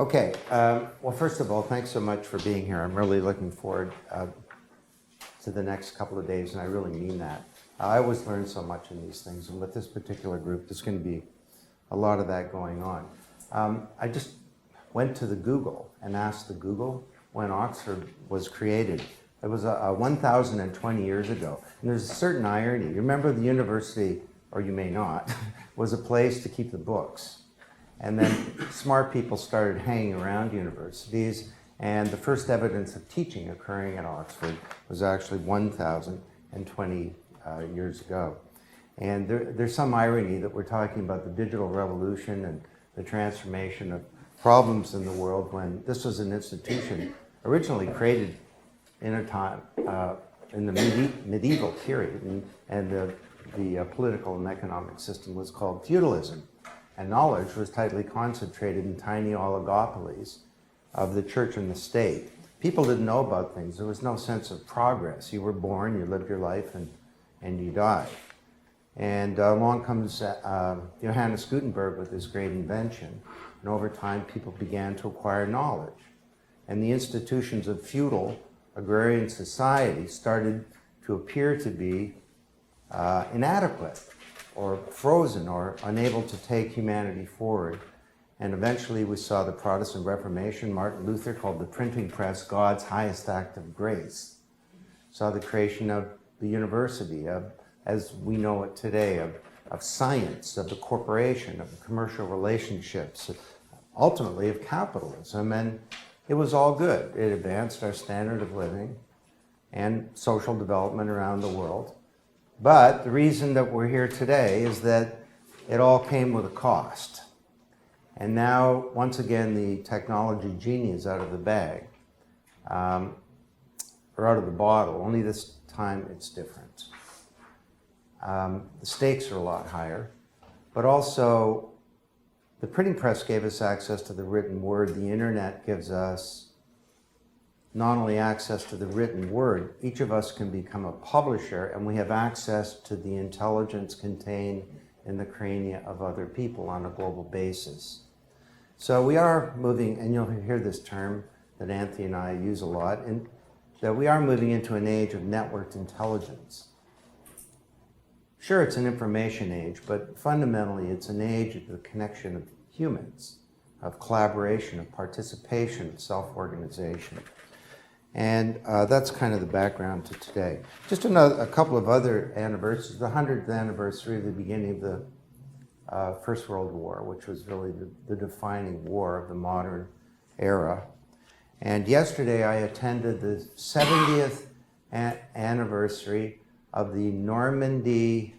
Okay, well, first of all, thanks so much for being here. I'm really looking forward to the next couple of days, and I really mean that. I always learn so much in these things, and with this particular group, there's going to be a lot of that going on. I just went to the Google and asked the Google when Oxford was created. It was 1,020 years ago, and there's a certain irony. You remember the university, or you may not, was a place to keep the books. And then smart people started hanging around universities, and the first evidence of teaching occurring at Oxford was actually 1,020 years ago. And there's some irony that we're talking about the digital revolution and the transformation of problems in the world when this was an institution originally created in a time, in the medieval period, and the political and economic system was called feudalism. And knowledge was tightly concentrated in tiny oligopolies of the church and the state. People didn't know about things. There was no sense of progress. You were born, you lived your life, and you died. And along comes Johannes Gutenberg with his great invention. And over time, people began to acquire knowledge. And the institutions of feudal agrarian society started to appear to be inadequate, or frozen, or unable to take humanity forward. And eventually we saw the Protestant Reformation. Martin Luther called the printing press God's highest act of grace. Saw the creation of the university, as we know it today, of science, of the corporation, of the commercial relationships, ultimately of capitalism. And it was all good. It advanced our standard of living and social development around the world. But the reason that we're here today is that it all came with a cost. And now, once again, the technology genie is out of the bag, or out of the bottle, only this time it's different. The stakes are a lot higher, but also the printing press gave us access to the written word. The internet gives us not only access to the written word, each of us can become a publisher, and we have access to the intelligence contained in the crania of other people on a global basis. So we are moving, and you'll hear this term that Anthony and I use a lot, and that we are moving into an age of networked intelligence. Sure, it's an information age, but fundamentally it's an age of the connection of humans, of collaboration, of participation, of self-organization. And that's kind of the background to today. Just a couple of other anniversaries. The 100th anniversary of the beginning of the First World War, which was really the defining war of the modern era. And yesterday I attended the 70th anniversary of the Normandy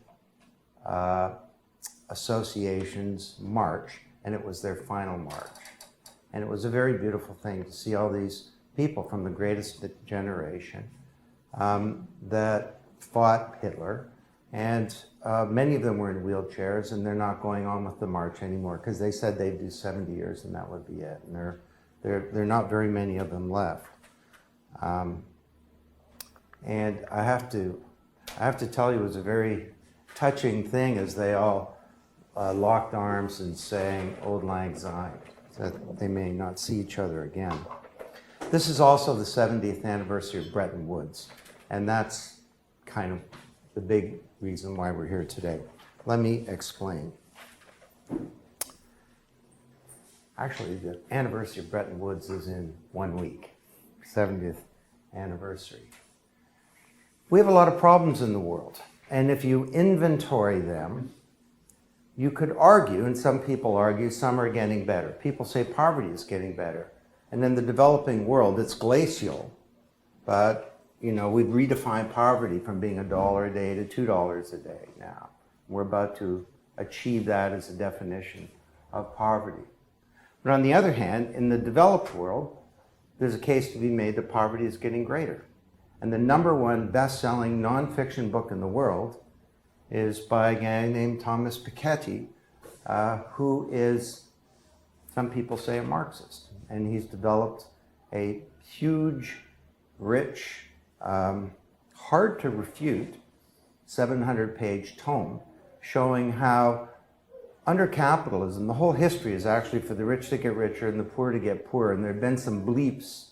Association's march, and it was their final march. And it was a very beautiful thing to see all these people from the greatest generation that fought Hitler, and many of them were in wheelchairs, and they're not going on with the march anymore because they said they'd do 70 years and that would be it. And there are not very many of them left. And I have to tell you, it was a very touching thing as they all locked arms and sang "Auld Lang Syne," that they may not see each other again. This is also the 70th anniversary of Bretton Woods, and that's kind of the big reason why we're here today. Let me explain. Actually, the anniversary of Bretton Woods is in 1 week, 70th anniversary. We have a lot of problems in the world, and if you inventory them, you could argue, and some people argue, some are getting better. People say poverty is getting better. And in the developing world, it's glacial. But, we've redefined poverty from being $1 a day to $2 a day now. We're about to achieve that as a definition of poverty. But on the other hand, in the developed world, there's a case to be made that poverty is getting greater. And the #1 best-selling nonfiction book in the world is by a guy named Thomas Piketty, who is, some people say, a Marxist. And he's developed a huge, rich, hard to refute 700-page tome showing how under capitalism, the whole history is actually for the rich to get richer and the poor to get poorer. And there have been some bleeps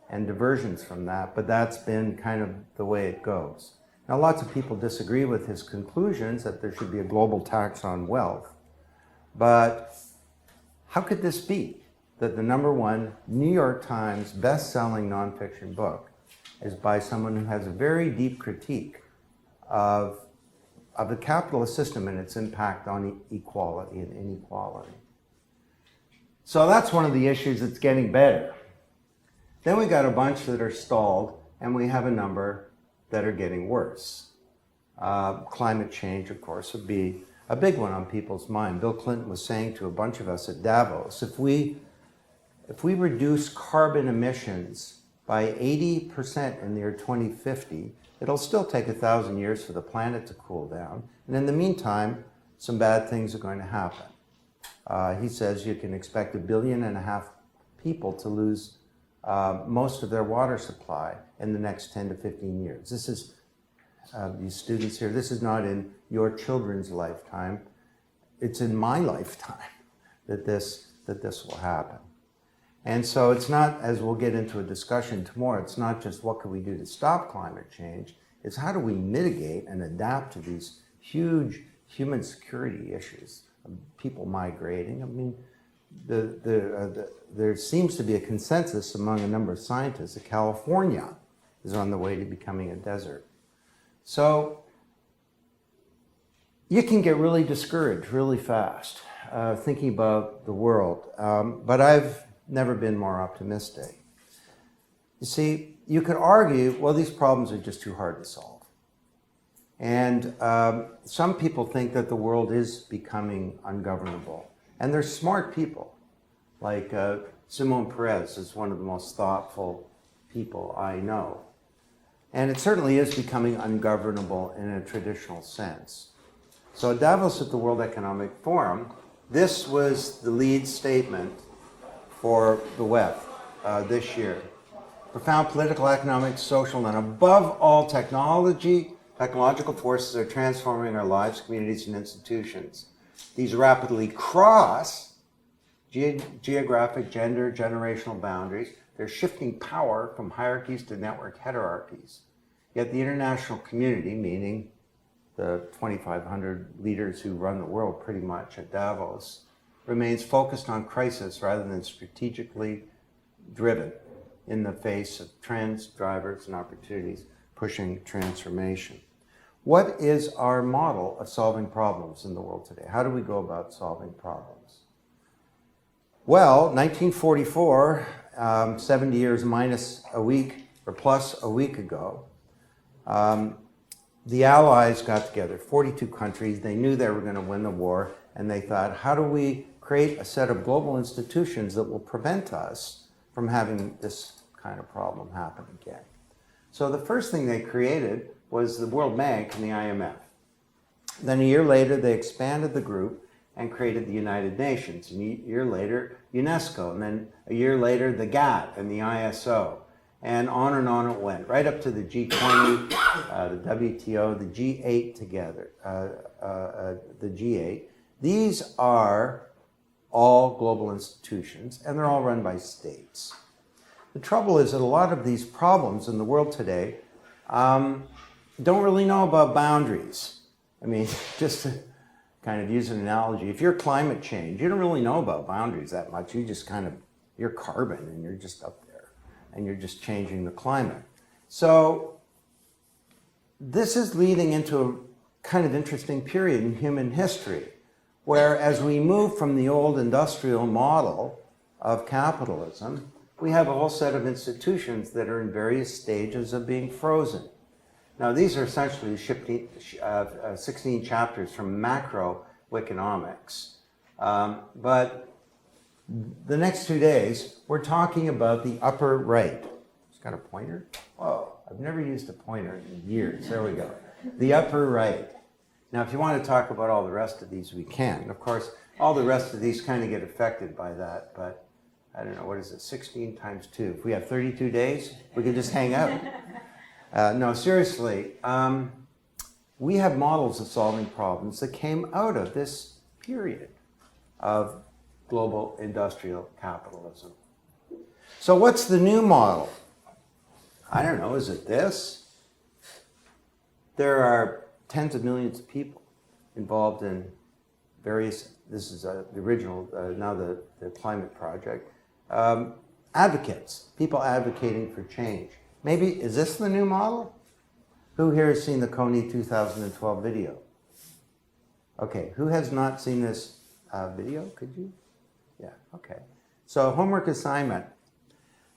and diversions from that, but that's been kind of the way it goes. Now, lots of people disagree with his conclusions that there should be a global tax on wealth. But how could this be that the #1 New York Times best-selling nonfiction book is by someone who has a very deep critique of the capitalist system and its impact on equality and inequality? So that's one of the issues that's getting better. Then we got a bunch that are stalled, and we have a number that are getting worse. Climate change, of course, would be a big one on people's mind. Bill Clinton was saying to a bunch of us at Davos, if we reduce carbon emissions by 80% in the year 2050, it'll still take 1,000 years for the planet to cool down. And in the meantime, some bad things are going to happen. He says you can expect 1.5 billion people to lose most of their water supply in the next 10 to 15 years. This is, these students here, this is not in your children's lifetime. It's in my lifetime that this will happen. And so it's not, as we'll get into a discussion tomorrow, it's not just what can we do to stop climate change, it's how do we mitigate and adapt to these huge human security issues of people migrating. I mean, there seems to be a consensus among a number of scientists that California is on the way to becoming a desert. So you can get really discouraged really fast thinking about the world, but I've never been more optimistic. You see, you could argue, well, these problems are just too hard to solve. And some people think that the world is becoming ungovernable. And they're smart people, like Simon Perez is one of the most thoughtful people I know. And it certainly is becoming ungovernable in a traditional sense. So at Davos at the World Economic Forum, this was the lead statement for the WEF this year. Profound political, economic, social, and above all technological forces are transforming our lives, communities, and institutions. These rapidly cross geographic, gender, generational boundaries. They're shifting power from hierarchies to network heterarchies. Yet the international community, meaning the 2,500 leaders who run the world pretty much at Davos, remains focused on crisis rather than strategically driven in the face of trends, drivers, and opportunities pushing transformation. What is our model of solving problems in the world today? How do we go about solving problems? Well, 1944, 70 years minus a week or plus a week ago, the Allies got together, 42 countries. They knew they were going to win the war, and they thought, how do we create a set of global institutions that will prevent us from having this kind of problem happen again? So the first thing they created was the World Bank and the IMF. Then a year later, they expanded the group and created the United Nations. And a year later, UNESCO. And then a year later, the GATT and the ISO. And on it went, right up to the G20, the WTO, the G8 together, the G8. These are all global institutions, and they're all run by states. The trouble is that a lot of these problems in the world today don't really know about boundaries. I mean, just to kind of use an analogy, if you're climate change, you don't really know about boundaries that much. You just kind of, you're carbon and you're just up there and you're just changing the climate. So this is leading into a kind of interesting period in human history, where as we move from the old industrial model of capitalism, we have a whole set of institutions that are in various stages of being frozen. Now, these are essentially 16 chapters from macroeconomics. But the next 2 days, we're talking about the upper right. It's got a pointer? Whoa, I've never used a pointer in years. There we go. The upper right. Now, if you want to talk about all the rest of these, we can. Of course, all the rest of these kind of get affected by that, but I don't know, what is it, 16 times 2? If we have 32 days, we can just hang out. No, seriously, we have models of solving problems that came out of this period of global industrial capitalism. So what's the new model? I don't know, is it this? There are tens of millions of people involved in various, this is the original, now the climate project, advocates, people advocating for change. Maybe, is this the new model? Who here has seen the Coney 2012 video? Okay, who has not seen this video? Could you? Yeah, okay. So homework assignment.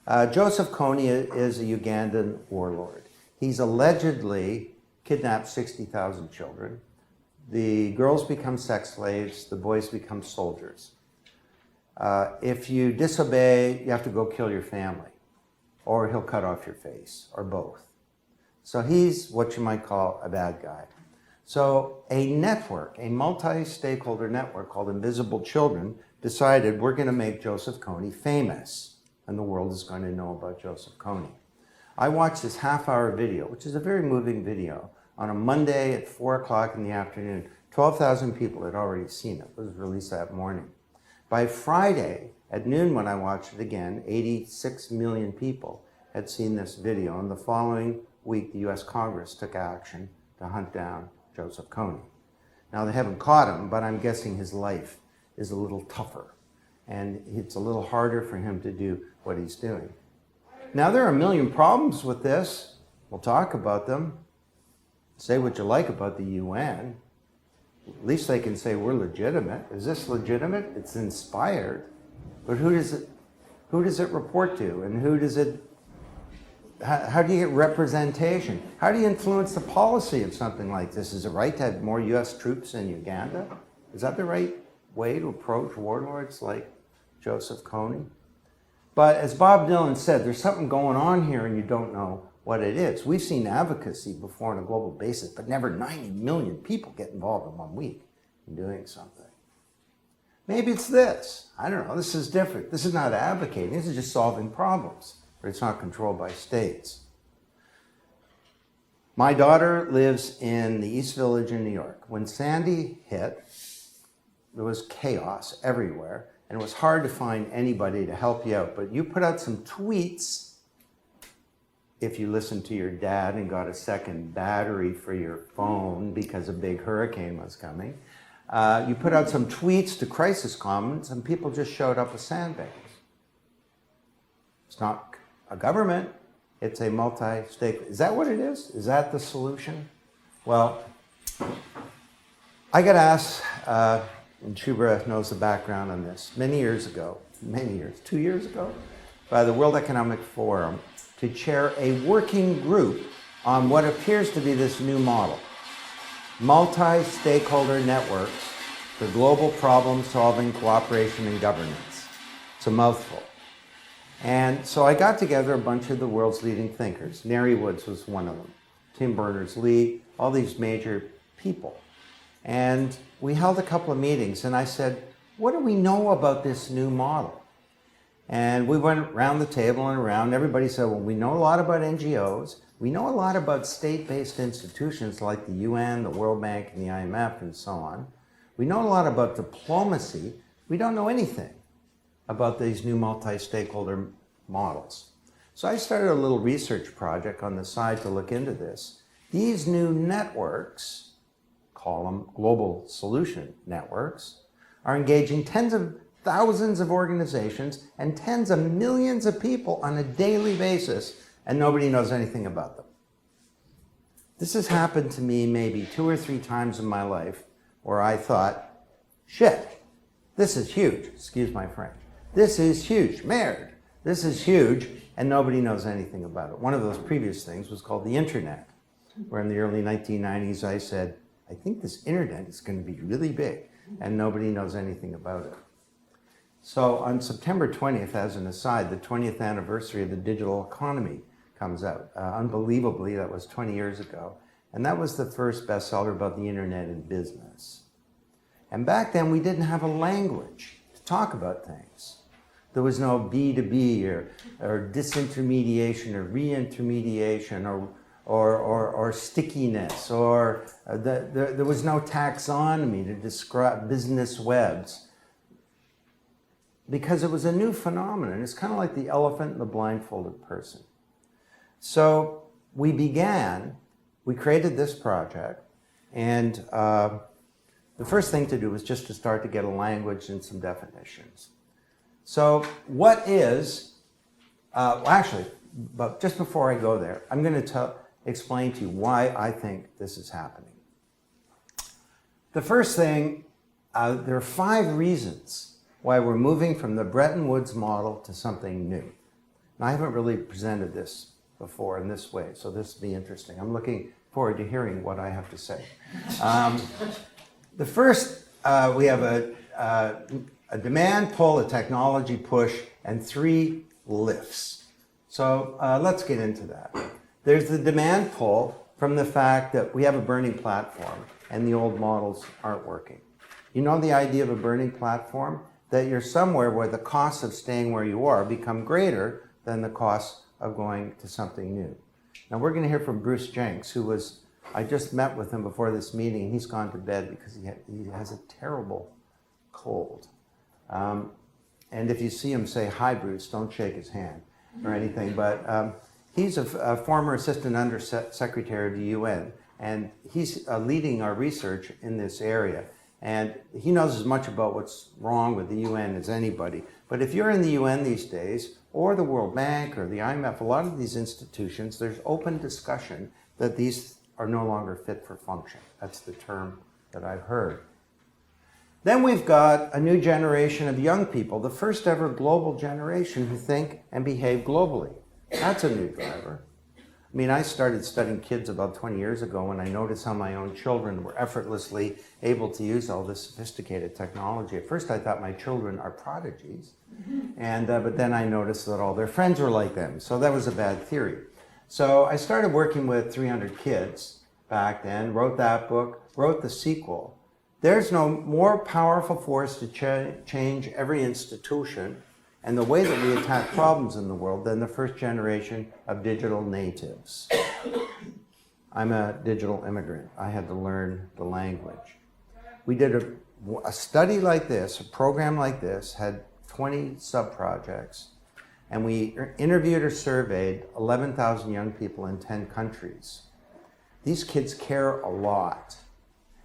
Joseph Kony is a Ugandan warlord. He's allegedly kidnapped 60,000 children. The girls become sex slaves, the boys become soldiers. If you disobey, you have to go kill your family, or he'll cut off your face, or both. So he's what you might call a bad guy. So a network, a multi-stakeholder network called Invisible Children, decided we're going to make Joseph Kony famous, and the world is going to know about Joseph Kony. I watched this half-hour video, which is a very moving video, on a Monday at 4 o'clock in the afternoon. 12,000 people had already seen it. It was released that morning. By Friday at noon when I watched it again, 86 million people had seen this video, and the following week the US Congress took action to hunt down Joseph Kony. Now they haven't caught him, but I'm guessing his life is a little tougher, and it's a little harder for him to do what he's doing. Now there are a million problems with this. We'll talk about them. Say what you like about the UN. At least they can say we're legitimate. Is this legitimate? It's inspired. But who does it report to? And who does it, how do you get representation? How do you influence the policy of something like this? Is it right to have more US troops in Uganda? Is that the right way to approach warlords like Joseph Kony? But as Bob Dylan said, there's something going on here and you don't know what it is. We've seen advocacy before on a global basis, but never 90 million people get involved in 1 week in doing something. Maybe it's this. I don't know. This is different. This is not advocating. This is just solving problems, but it's not controlled by states. My daughter lives in the East Village in New York. When Sandy hit, there was chaos everywhere, and it was hard to find anybody to help you out. But you put out some tweets. If you listened to your dad and got a second battery for your phone because a big hurricane was coming, you put out some tweets to crisis comments and people just showed up with sandbags. It's not a government, it's a multi-stake. Is that what it is? Is that the solution? Well, I got asked, and Shubra knows the background on this, many years, 2 years ago, by the World Economic Forum, to chair a working group on what appears to be this new model. Multi-stakeholder networks for global problem-solving, cooperation, and governance. It's a mouthful. And so I got together a bunch of the world's leading thinkers. Neri Woods was one of them. Tim Berners-Lee, all these major people. And we held a couple of meetings, and I said, what do we know about this new model? And we went around the table and around. Everybody said, well, we know a lot about NGOs. We know a lot about state-based institutions like the UN, the World Bank, and the IMF, and so on. We know a lot about diplomacy. We don't know anything about these new multi-stakeholder models. So I started a little research project on the side to look into this. These new networks, call them global solution networks, are engaging tens of thousands of organizations and tens of millions of people on a daily basis, and nobody knows anything about them. This has happened to me maybe 2 or 3 times in my life where I thought, shit, this is huge, excuse my French. This is huge, merde, this is huge, and nobody knows anything about it. One of those previous things was called the internet, where in the early 1990s I said, I think this internet is going to be really big, and nobody knows anything about it. So on September 20th, as an aside, the 20th anniversary of the digital economy comes out. Unbelievably, that was 20 years ago. And that was the first bestseller about the internet in business. And back then, we didn't have a language to talk about things. There was no B2B or disintermediation or reintermediation or stickiness, or there was no taxonomy to describe business webs, because it was a new phenomenon. It's kind of like the elephant and the blindfolded person. So we created this project, and the first thing to do was just to start to get a language and some definitions. So what is, but just before I go there, I'm going to explain to you why I think this is happening. The first thing, there are 5 reasons why we're moving from the Bretton Woods model to something new. And I haven't really presented this before in this way, so this will be interesting. I'm looking forward to hearing what I have to say. The first, we have a demand pull, a technology push, and 3 lifts. So let's get into that. There's the demand pull from the fact that we have a burning platform and the old models aren't working. You know the idea of a burning platform? That you're somewhere where the costs of staying where you are become greater than the costs of going to something new. Now we're going to hear from Bruce Jenks, I just met with him before this meeting, and he's gone to bed because he has a terrible cold. And if you see him, say, "Hi, Bruce," don't shake his hand or anything, but he's a former assistant under secretary of the UN, and he's leading our research in this area. And he knows as much about what's wrong with the UN as anybody. But if you're in the UN these days, or the World Bank or the IMF, a lot of these institutions, there's open discussion that these are no longer fit for function. That's the term that I've heard. Then we've got a new generation of young people, the first ever global generation who think and behave globally. That's a new driver. I mean, I started studying kids about 20 years ago when I noticed how my own children were effortlessly able to use all this sophisticated technology. At first I thought my children are prodigies, but then I noticed that all their friends were like them, so that was a bad theory. So I started working with 300 kids back then, wrote that book, wrote the sequel. There's no more powerful force to change every institution and the way that we attack problems in the world than the first generation of digital natives. I'm a digital immigrant. I had to learn the language. We did a study like this, a program like this, had 20 sub-projects, and we interviewed or surveyed 11,000 young people in 10 countries. These kids care a lot.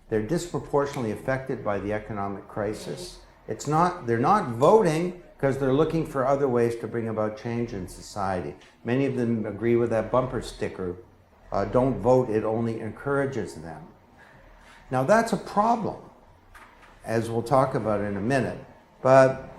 They're disproportionately affected by the economic crisis. They're not voting because they're looking for other ways to bring about change in society. Many of them agree with that bumper sticker, "Don't vote, it only encourages them." Now that's a problem, as we'll talk about in a minute, but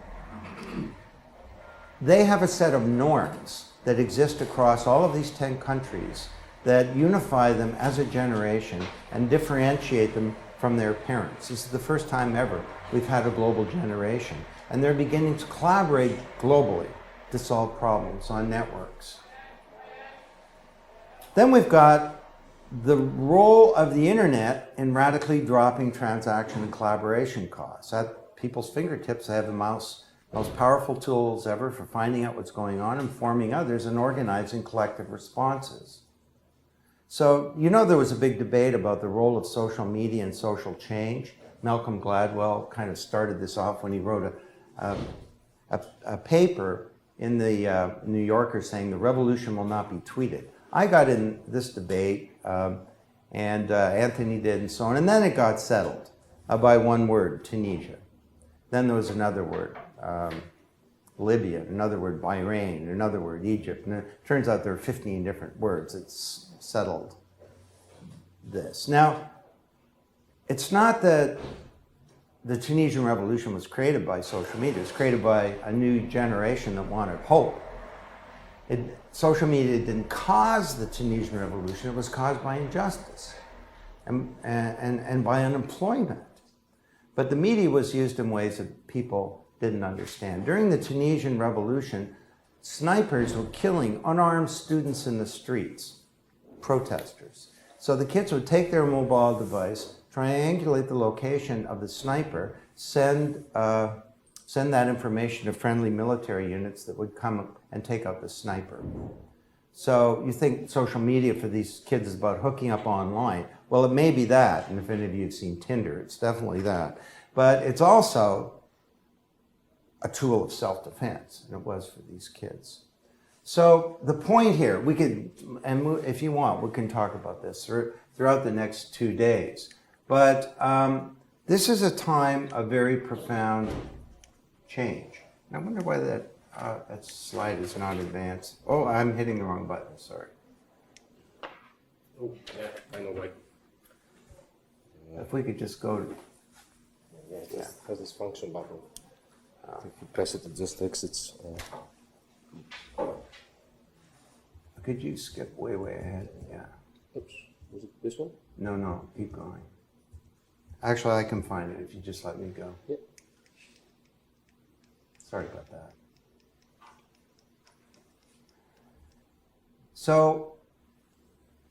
they have a set of norms that exist across all of these 10 countries that unify them as a generation and differentiate them from their parents. This is the first time ever we've had a global generation. And they're beginning to collaborate globally to solve problems on networks. Then we've got the role of the internet in radically dropping transaction and collaboration costs. At people's fingertips, they have the most powerful tools ever for finding out what's going on, informing others, and organizing collective responses. So, there was a big debate about the role of social media and social change. Malcolm Gladwell kind of started this off when he wrote a paper in the New Yorker saying the revolution will not be tweeted. I got in this debate, and Anthony did, and so on, and then it got settled by one word, Tunisia. Then there was another word, Libya, another word, Bahrain, another word, Egypt, and it turns out there are 15 different words. It's settled this. Now, it's not that the Tunisian revolution was created by social media. It was created by a new generation that wanted hope. Social media didn't cause the Tunisian revolution. It was caused by injustice and by unemployment. But the media was used in ways that people didn't understand. During the Tunisian revolution, snipers were killing unarmed students in the streets, protesters. So the kids would take their mobile device, triangulate the location of the sniper, send that information to friendly military units that would come and take out the sniper. So you think social media for these kids is about hooking up online. Well, it may be that, and if any of you have seen Tinder, it's definitely that. But it's also a tool of self-defense, and it was for these kids. So the point here, we could, and if you want, we can talk about this throughout the next 2 days. But this is a time of very profound change. I wonder why that slide is not advanced. Oh, I'm hitting the wrong button, sorry. Oh, yeah, I know why. If we could just go to... Yeah, it just has this function button. If you press it, it just exits. Could you skip way ahead? Yeah. Oops, was it this one? No, keep going. Actually, I can find it if you just let me go. Yep. Sorry about that. So,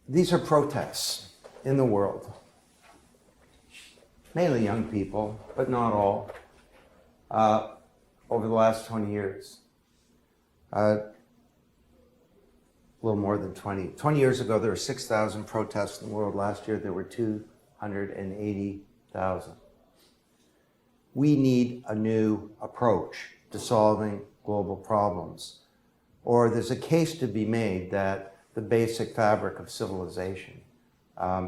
these are protests in the world. Mainly young people, but not all, over the last 20 years. A little more than 20. 20 years ago, there were 6,000 protests in the world. Last year, there were 280,000. We need a new approach to solving global problems. Or there's a case to be made that the basic fabric of civilization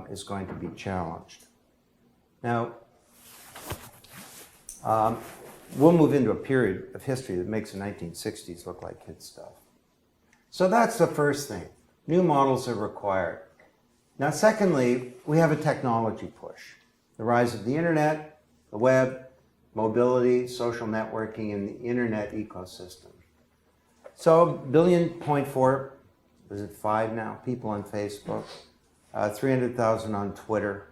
is going to be challenged. Now, we'll move into a period of history that makes the 1960s look like kid stuff. So that's the first thing. New models are required. Now, secondly, we have a technology push. The rise of the internet, the web, mobility, social networking, and the internet ecosystem. So, 1.4 billion, is it 5 now, people on Facebook, 300,000 on Twitter.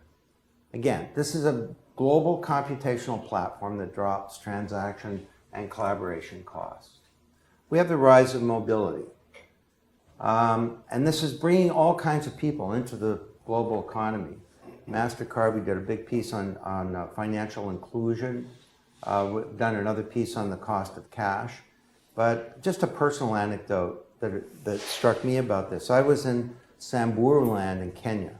Again, this is a global computational platform that drops transaction and collaboration costs. We have the rise of mobility. And this is bringing all kinds of people into the global economy. MasterCard, we did a big piece on financial inclusion. We've done another piece on the cost of cash. But just a personal anecdote that struck me about this. I was in Samburu land in Kenya,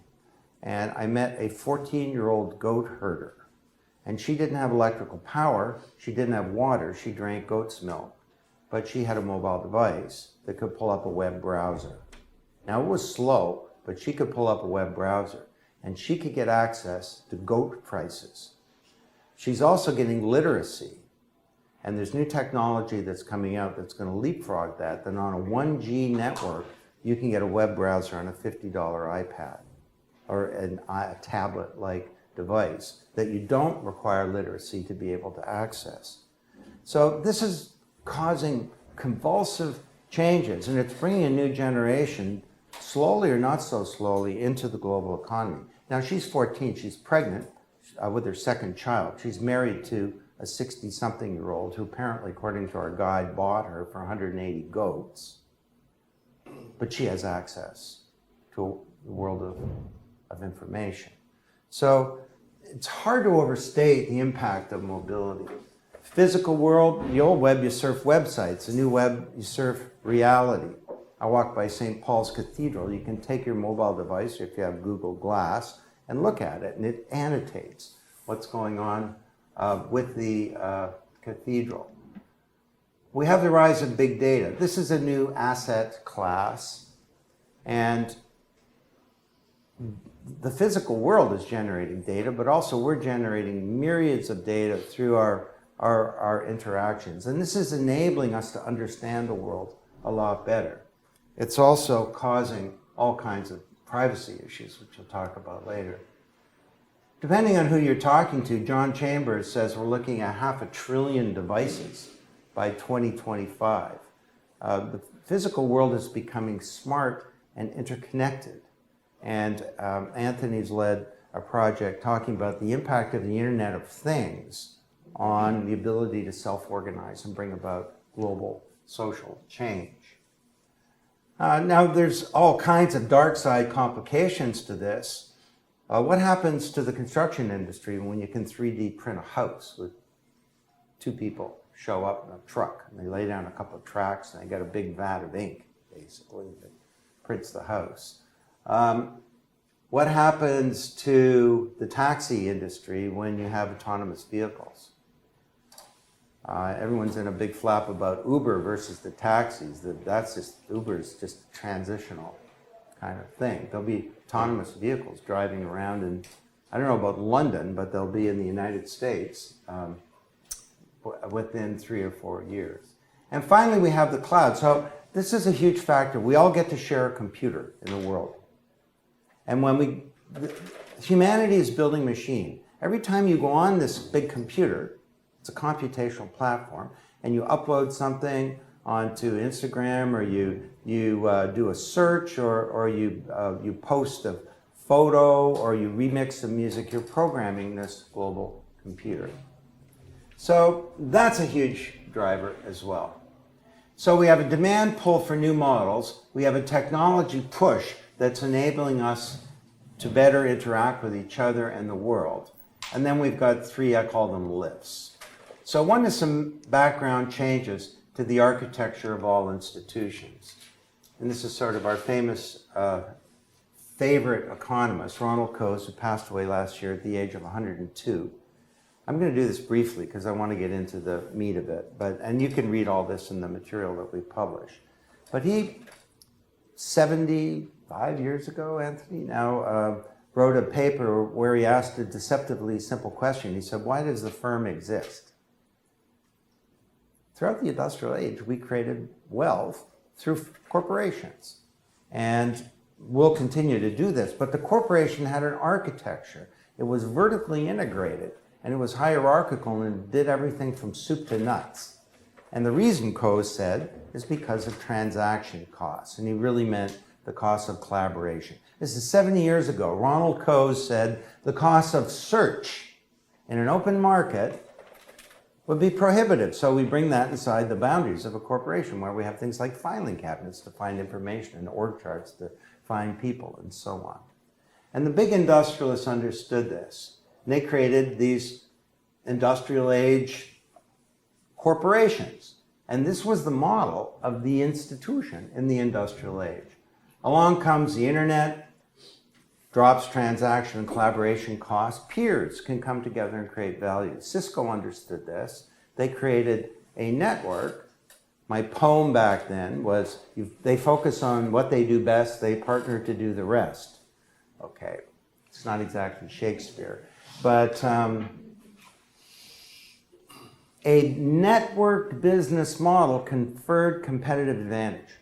and I met a 14-year-old goat herder. And she didn't have electrical power, she didn't have water, she drank goat's milk. But she had a mobile device that could pull up a web browser. Now, it was slow, but she could pull up a web browser, and she could get access to goat prices. She's also getting literacy, and there's new technology that's coming out that's going to leapfrog that on a 1G network, you can get a web browser on a $50 iPad or a tablet-like device that you don't require literacy to be able to access. So this is causing convulsive changes, and it's bringing a new generation, slowly or not so slowly, into the global economy. Now, she's 14, she's pregnant with her second child. She's married to a 60-something-year-old who apparently, according to our guide, bought her for 180 goats. But she has access to the world of information. So it's hard to overstate the impact of mobility. Physical world, the old web, you surf websites. The new web, you surf reality. I walk by St. Paul's Cathedral. You can take your mobile device, if you have Google Glass, and look at it, and it annotates what's going on with the cathedral. We have the rise of big data. This is a new asset class, and the physical world is generating data, but also we're generating myriads of data through our interactions. And this is enabling us to understand the world a lot better. It's also causing all kinds of privacy issues, which we'll talk about later. Depending on who you're talking to, John Chambers says we're looking at 500 billion devices by 2025. The physical world is becoming smart and interconnected. And Anthony's led a project talking about the impact of the Internet of Things on the ability to self-organize and bring about global social change. Now, there's all kinds of dark side complications to this. What happens to the construction industry when you can 3D print a house with 2 people show up in a truck and they lay down a couple of tracks and they get a big vat of ink, basically, that prints the house. What happens to the taxi industry when you have autonomous vehicles? Everyone's in a big flap about Uber versus the taxis. That's just, Uber's just a transitional kind of thing. There'll be autonomous vehicles driving around in, I don't know about London, but they'll be in the United States within 3 or 4 years. And finally, we have the cloud. So this is a huge factor. We all get to share a computer in the world. And when humanity is building a machine. Every time you go on this big computer, it's a computational platform, and you upload something onto Instagram, or you do a search, or you post a photo, or you remix some music, you're programming this global computer. So that's a huge driver as well. So we have a demand pull for new models. We have a technology push that's enabling us to better interact with each other and the world. And then we've got 3, I call them lifts. So one is some background changes to the architecture of all institutions. And this is sort of our famous favorite economist, Ronald Coase, who passed away last year at the age of 102. I'm going to do this briefly because I want to get into the meat of it. And you can read all this in the material that we publish. But he, 75 years ago, Anthony, now wrote a paper where he asked a deceptively simple question. He said, why does the firm exist? Throughout the industrial age, we created wealth through corporations. And we'll continue to do this. But the corporation had an architecture. It was vertically integrated, and it was hierarchical, and it did everything from soup to nuts. And the reason Coase said is because of transaction costs. And he really meant the cost of collaboration. This is 70 years ago. Ronald Coase said the cost of search in an open market would be prohibitive. So we bring that inside the boundaries of a corporation where we have things like filing cabinets to find information and org charts to find people and so on. And the big industrialists understood this. And they created these industrial age corporations. And this was the model of the institution in the industrial age. Along comes the internet, drops transaction and collaboration costs. Peers can come together and create value. Cisco understood this. They created a network. My poem back then was, they focus on what they do best, they partner to do the rest. Okay, it's not exactly Shakespeare. But a networked business model conferred competitive advantage.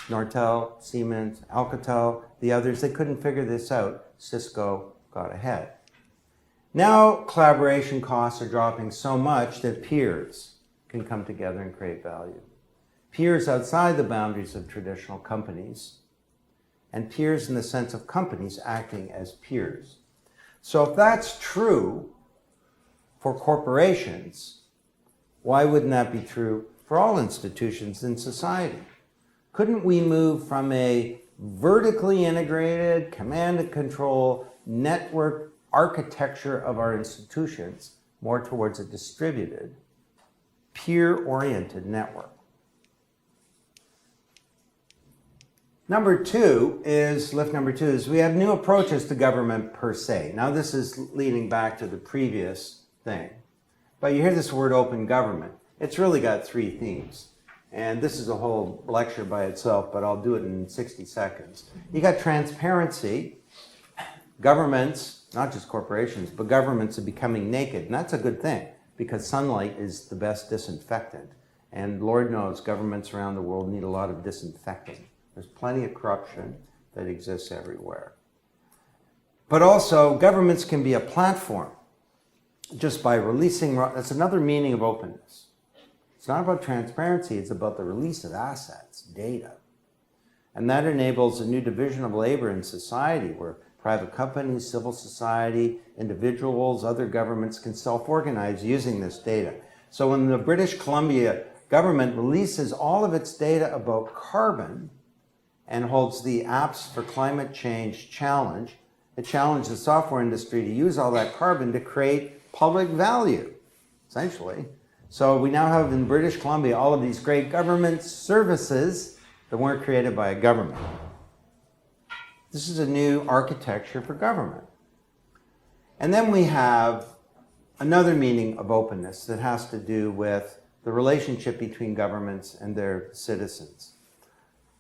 Nortel, Siemens, Alcatel, the others, they couldn't figure this out. Cisco got ahead. Now collaboration costs are dropping so much that peers can come together and create value. Peers outside the boundaries of traditional companies, and peers in the sense of companies acting as peers. So if that's true for corporations, why wouldn't that be true for all institutions in society? Couldn't we move from a vertically integrated, command and control, network architecture of our institutions more towards a distributed, peer-oriented network? Lift number two is we have new approaches to government per se. Now this is leading back to the previous thing. But you hear this word open government. It's really got 3 themes. And this is a whole lecture by itself, but I'll do it in 60 seconds. You got transparency. Governments, not just corporations, but governments are becoming naked. And that's a good thing because sunlight is the best disinfectant. And Lord knows governments around the world need a lot of disinfecting. There's plenty of corruption that exists everywhere. But also, governments can be a platform just by releasing, that's another meaning of openness. It's not about transparency, it's about the release of assets, data. And that enables a new division of labor in society where private companies, civil society, individuals, other governments can self-organize using this data. So when the British Columbia government releases all of its data about carbon and holds the Apps for Climate Change challenge, it challenged the software industry to use all that carbon to create public value, essentially. So we now have in British Columbia all of these great government services that weren't created by a government. This is a new architecture for government. And then we have another meaning of openness that has to do with the relationship between governments and their citizens.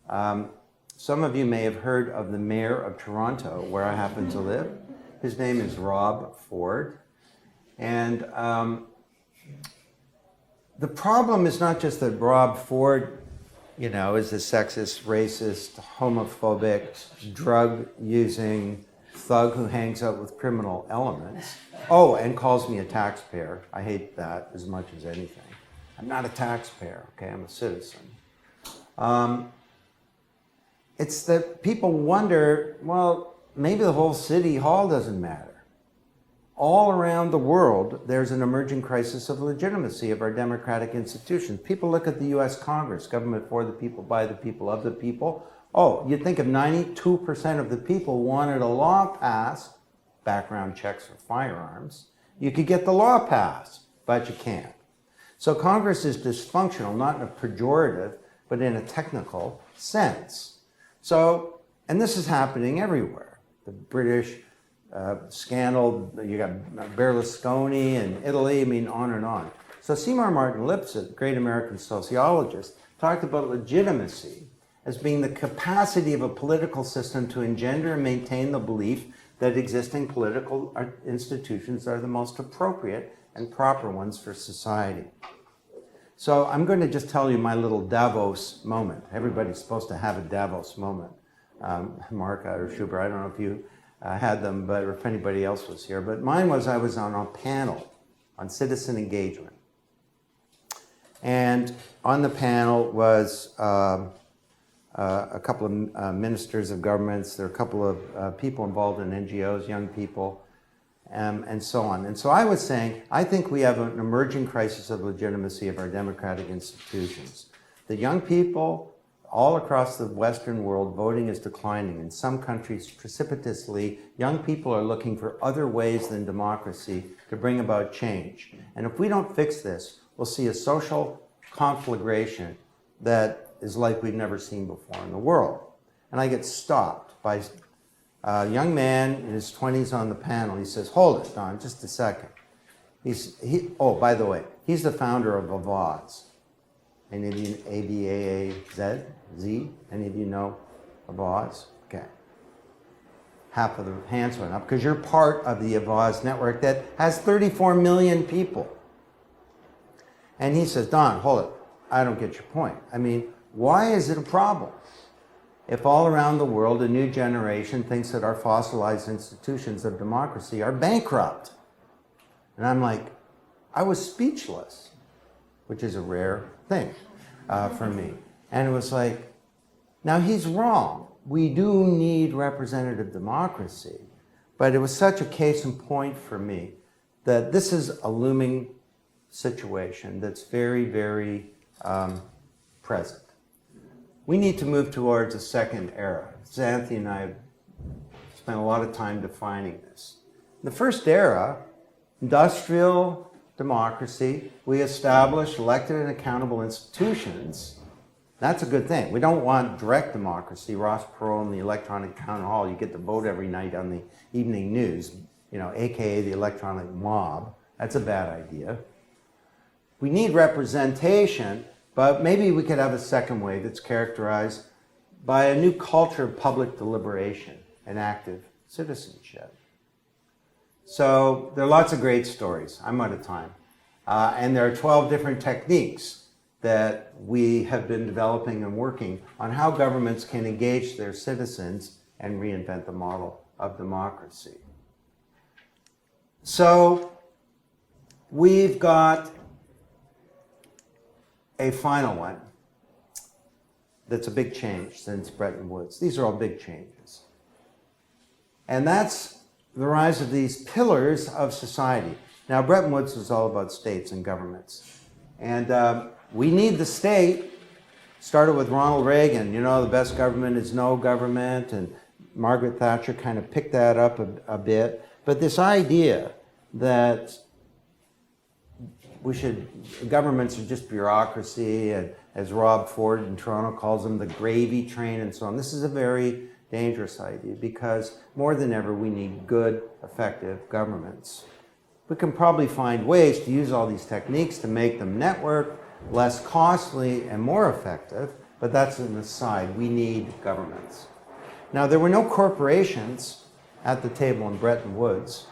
Some of you may have heard of the mayor of Toronto, where I happen to live. His name is Rob Ford. And the problem is not just that Rob Ford, you know, is a sexist, racist, homophobic, drug-using thug who hangs out with criminal elements. Oh, and calls me a taxpayer. I hate that as much as anything. I'm not a taxpayer, okay? I'm a citizen. It's that people wonder, well, maybe the whole city hall doesn't matter. All around the world, there's an emerging crisis of legitimacy of our democratic institutions. People look at the US Congress, government for the people, by the people, of the people. Oh, you'd think if 92% of the people wanted a law passed, background checks for firearms, you could get the law passed, but you can't. So Congress is dysfunctional, not in a pejorative, but in a technical sense. So, and this is happening everywhere. The British scandal, you got Berlusconi in Italy, I mean, on and on. So Seymour Martin Lipset, great American sociologist, talked about legitimacy as being the capacity of a political system to engender and maintain the belief that existing political institutions are the most appropriate and proper ones for society. So I'm going to just tell you my little Davos moment. Everybody's supposed to have a Davos moment. Mark or Schubert, I don't know if you had them, but or if anybody else was here. But mine was I was on a panel on citizen engagement. And on the panel was a couple of ministers of governments. There were a couple of people involved in NGOs, young people, and so on. And so I was saying, I think we have an emerging crisis of legitimacy of our democratic institutions. The young people all across the Western world, voting is declining. In some countries, precipitously, young people are looking for other ways than democracy to bring about change. And if we don't fix this, we'll see a social conflagration that is like we've never seen before in the world. And I get stopped by a young man in his 20s on the panel. He says, hold it, Don, just a second. Oh, by the way, he's the founder of Avaz. Any of you, A-V-A-A-Z? Any of you know Avaz? Okay. Half of the hands went up because you're part of the Avaz network that has 34 million people. And he says, Don, hold it. I don't get your point. I mean, why is it a problem if all around the world a new generation thinks that our fossilized institutions of democracy are bankrupt? And I'm like, I was speechless, which is a rare thing for me. And it was like, now he's wrong. We do need representative democracy. But it was such a case in point for me that this is a looming situation that's very, very present. We need to move towards a second era. Xanthi and I have spent a lot of time defining this. The first era, industrial democracy, we establish elected and accountable institutions. That's a good thing. We don't want direct democracy. Ross Perot in the electronic town hall, you get to vote every night on the evening news, you know, AKA the electronic mob. That's a bad idea. We need representation, but maybe we could have a second way that's characterized by a new culture of public deliberation and active citizenship. So there are lots of great stories. I'm out of time. And there are 12 different techniques that we have been developing and working on how governments can engage their citizens and reinvent the model of democracy. So we've got a final one that's a big change since Bretton Woods. These are all big changes. And that's the rise of these pillars of society. Now, Bretton Woods was all about states and governments. And we need the state. Started with Ronald Reagan, you know, the best government is no government, and Margaret Thatcher kind of picked that up a bit. But this idea that governments are just bureaucracy, and as Rob Ford in Toronto calls them, the gravy train and so on. This is a very dangerous idea because more than ever we need good, effective governments. We can probably find ways to use all these techniques to make them network, less costly and more effective, but that's an aside. We need governments. Now, there were no corporations at the table in Bretton Woods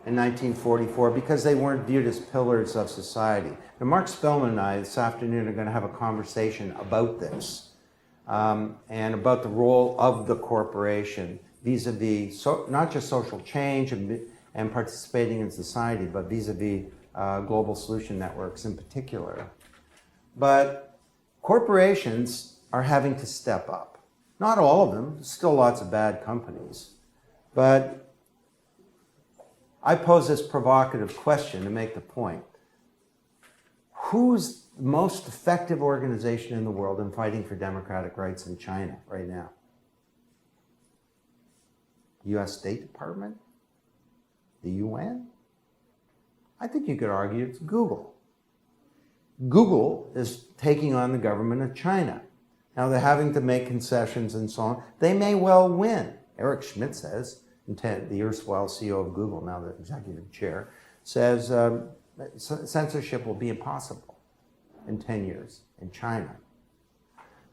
in 1944 because they weren't viewed as pillars of society. Now, Mark Spellman and I this afternoon are going to have a conversation about this and about the role of the corporation vis-a-vis not just social change and participating in society, but vis-a-vis global solution networks in particular. But corporations are having to step up. Not all of them, still lots of bad companies. But I pose this provocative question to make the point. Who's the most effective organization in the world in fighting for democratic rights in China right now? US State Department? The UN? I think you could argue it's Google. Google is taking on the government of China. Now they're having to make concessions and so on. They may well win. Eric Schmidt says, the erstwhile CEO of Google, now the executive chair, says censorship will be impossible in 10 years in China.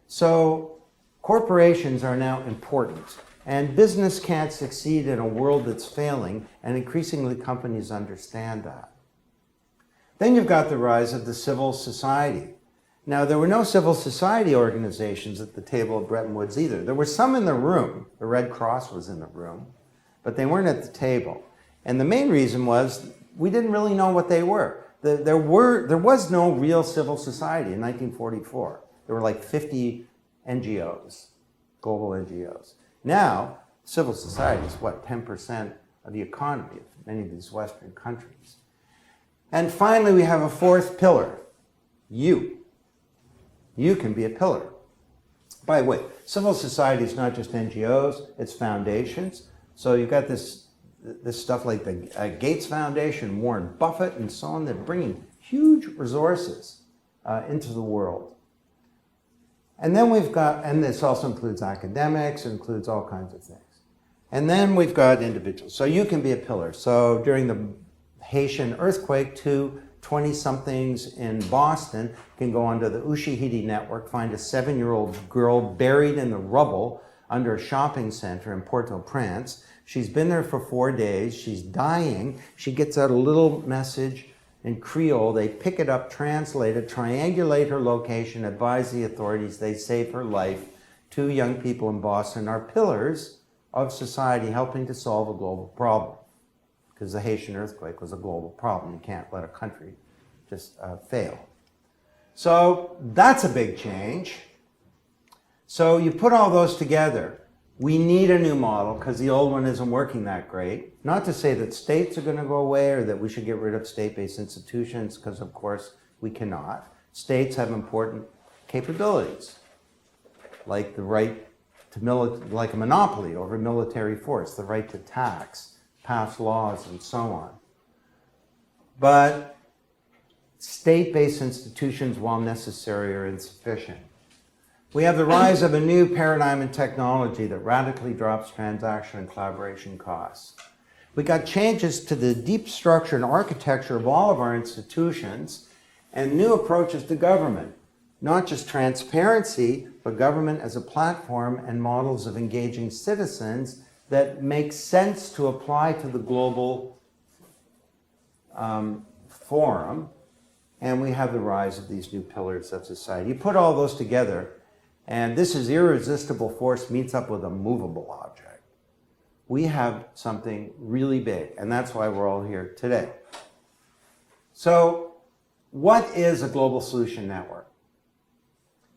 So corporations are now important. And business can't succeed in a world that's failing, and increasingly companies understand that. Then you've got the rise of the civil society. Now, there were no civil society organizations at the table of Bretton Woods either. There were some in the room. The Red Cross was in the room, but they weren't at the table. And the main reason was we didn't really know what they were. There was no real civil society in 1944. There were like 50 NGOs, global NGOs. Now, civil society is what, 10% of the economy of many of these Western countries. And finally, we have a fourth pillar, you. You can be a pillar. By the way, civil society is not just NGOs, it's foundations. So you've got this stuff like the Gates Foundation, Warren Buffett, and so on. They're bringing huge resources into the world. And then we've got, and this also includes academics, it includes all kinds of things. And then we've got individuals. So you can be a pillar. So during the Haitian earthquake, 20-somethings in Boston can go onto the Ushahidi network, find a 7-year-old girl buried in the rubble under a shopping center in Port-au-Prince. She's been there for 4 days. She's dying. She gets out a little message in Creole. They pick it up, translate it, triangulate her location, advise the authorities. They save her life. 2 young people in Boston are pillars of society helping to solve a global problem. Because the Haitian earthquake was a global problem. You can't let a country just fail. So that's a big change. So you put all those together. We need a new model because the old one isn't working that great. Not to say that states are going to go away or that we should get rid of state-based institutions, because of course we cannot. States have important capabilities, like the right to like a monopoly over military force, the right to tax, pass laws, and so on. But state-based institutions, while necessary, are insufficient. We have the rise of a new paradigm in technology that radically drops transaction and collaboration costs. We got changes to the deep structure and architecture of all of our institutions and new approaches to government. Not just transparency, but government as a platform and models of engaging citizens that make sense to apply to the global forum. And we have the rise of these new pillars of society. You put all those together, and this is irresistible force meets up with a movable object. We have something really big, and that's why we're all here today. So, what is a global solution network?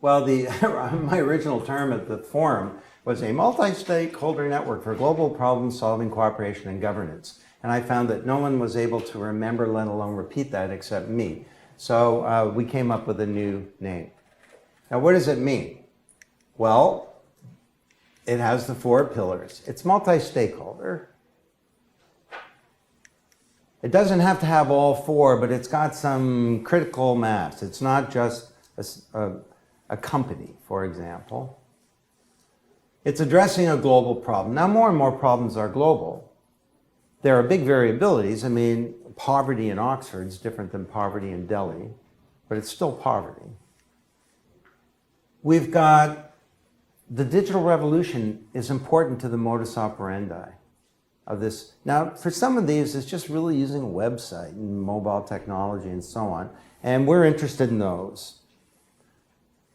Well, my original term at the forum was a multi-stakeholder network for global problem-solving, cooperation, and governance. And I found that no one was able to remember, let alone repeat that, except me. So we came up with a new name. Now, what does it mean? Well, it has the 4 pillars. It's multi-stakeholder. It doesn't have to have all 4, but it's got some critical mass. It's not just a company, for example. It's addressing a global problem. Now, more and more problems are global. There are big variabilities. I mean, poverty in Oxford is different than poverty in Delhi, but it's still poverty. We've got the digital revolution is important to the modus operandi of this. Now, for some of these, it's just really using a website and mobile technology and so on, and we're interested in those.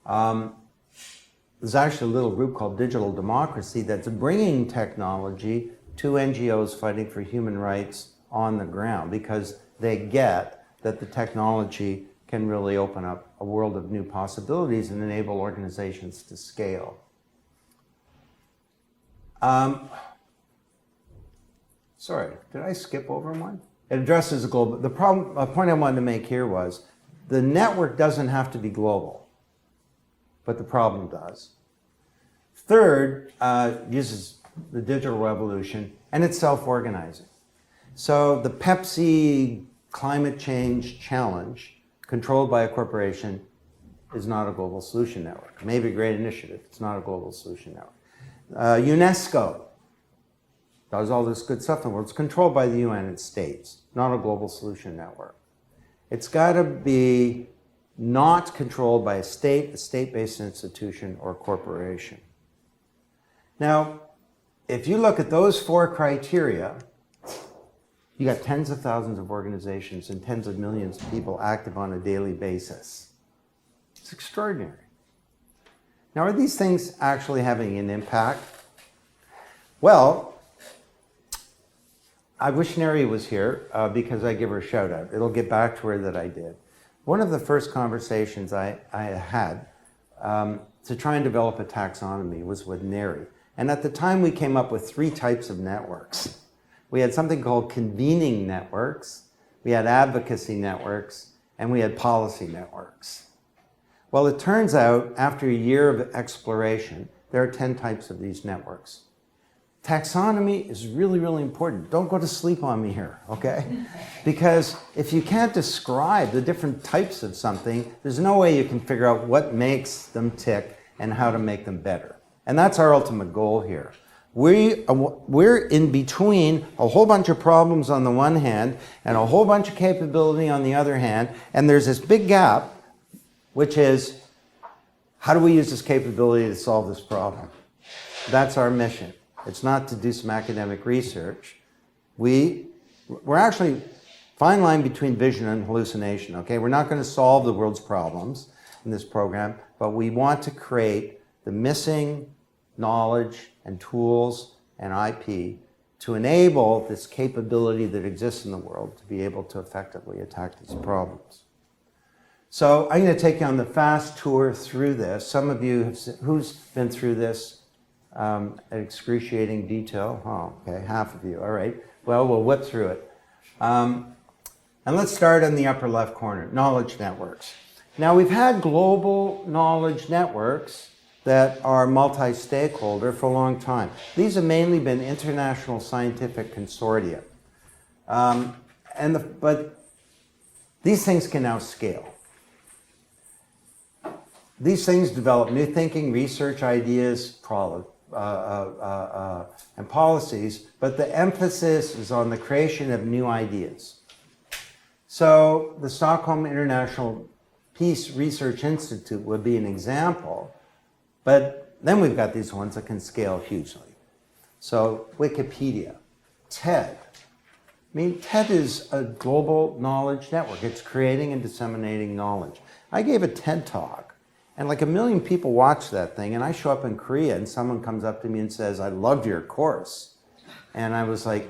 There's actually a little group called Digital Democracy that's bringing technology to NGOs fighting for human rights on the ground because they get that the technology can really open up a world of new possibilities and enable organizations to scale. Sorry, did I skip over one? It addresses the global. The point I wanted to make here was the network doesn't have to be global, but the problem does. Third, uses the digital revolution, and it's self-organizing. So the Pepsi Climate Change Challenge, controlled by a corporation, is not a global solution network. Maybe a great initiative, it's not a global solution network. UNESCO does all this good stuff in the world. It's controlled by the United States, not a global solution network. It's got to be not controlled by a state-based institution, or corporation. Now, if you look at those four criteria, you got tens of thousands of organizations and tens of millions of people active on a daily basis. It's extraordinary. Now, are these things actually having an impact? Well, I wish Neri was here because I give her a shout out. It'll get back to her that I did. One of the first conversations I had to try and develop a taxonomy was with Neri. And at the time we came up with 3 types of networks. We had something called convening networks, we had advocacy networks, and we had policy networks. Well, it turns out after a year of exploration, there are 10 types of these networks. Taxonomy is really, really important. Don't go to sleep on me here, okay? Because if you can't describe the different types of something, there's no way you can figure out what makes them tick and how to make them better. And that's our ultimate goal here. We're in between a whole bunch of problems on the one hand and a whole bunch of capability on the other hand, and there's this big gap, which is, how do we use this capability to solve this problem? That's our mission. It's not to do some academic research. We're actually fine line between vision and hallucination, okay? We're not going to solve the world's problems in this program, but we want to create the missing knowledge and tools and IP to enable this capability that exists in the world to be able to effectively attack these problems. So I'm going to take you on the fast tour through this. Some of you have, who's been through this at excruciating detail? Oh, okay, half of you. All right. Well, we'll whip through it. And let's start in the upper left corner, knowledge networks. Now, we've had global knowledge networks that are multi-stakeholder for a long time. These have mainly been international scientific consortia. But these things can now scale. These things develop new thinking, research ideas, and policies, but the emphasis is on the creation of new ideas. So the Stockholm International Peace Research Institute would be an example, but then we've got these ones that can scale hugely. So Wikipedia, TED. I mean, TED is a global knowledge network. It's creating and disseminating knowledge. I gave a TED talk, and like 1 million people watch that thing, and I show up in Korea and someone comes up to me and says, I loved your course. And I was like,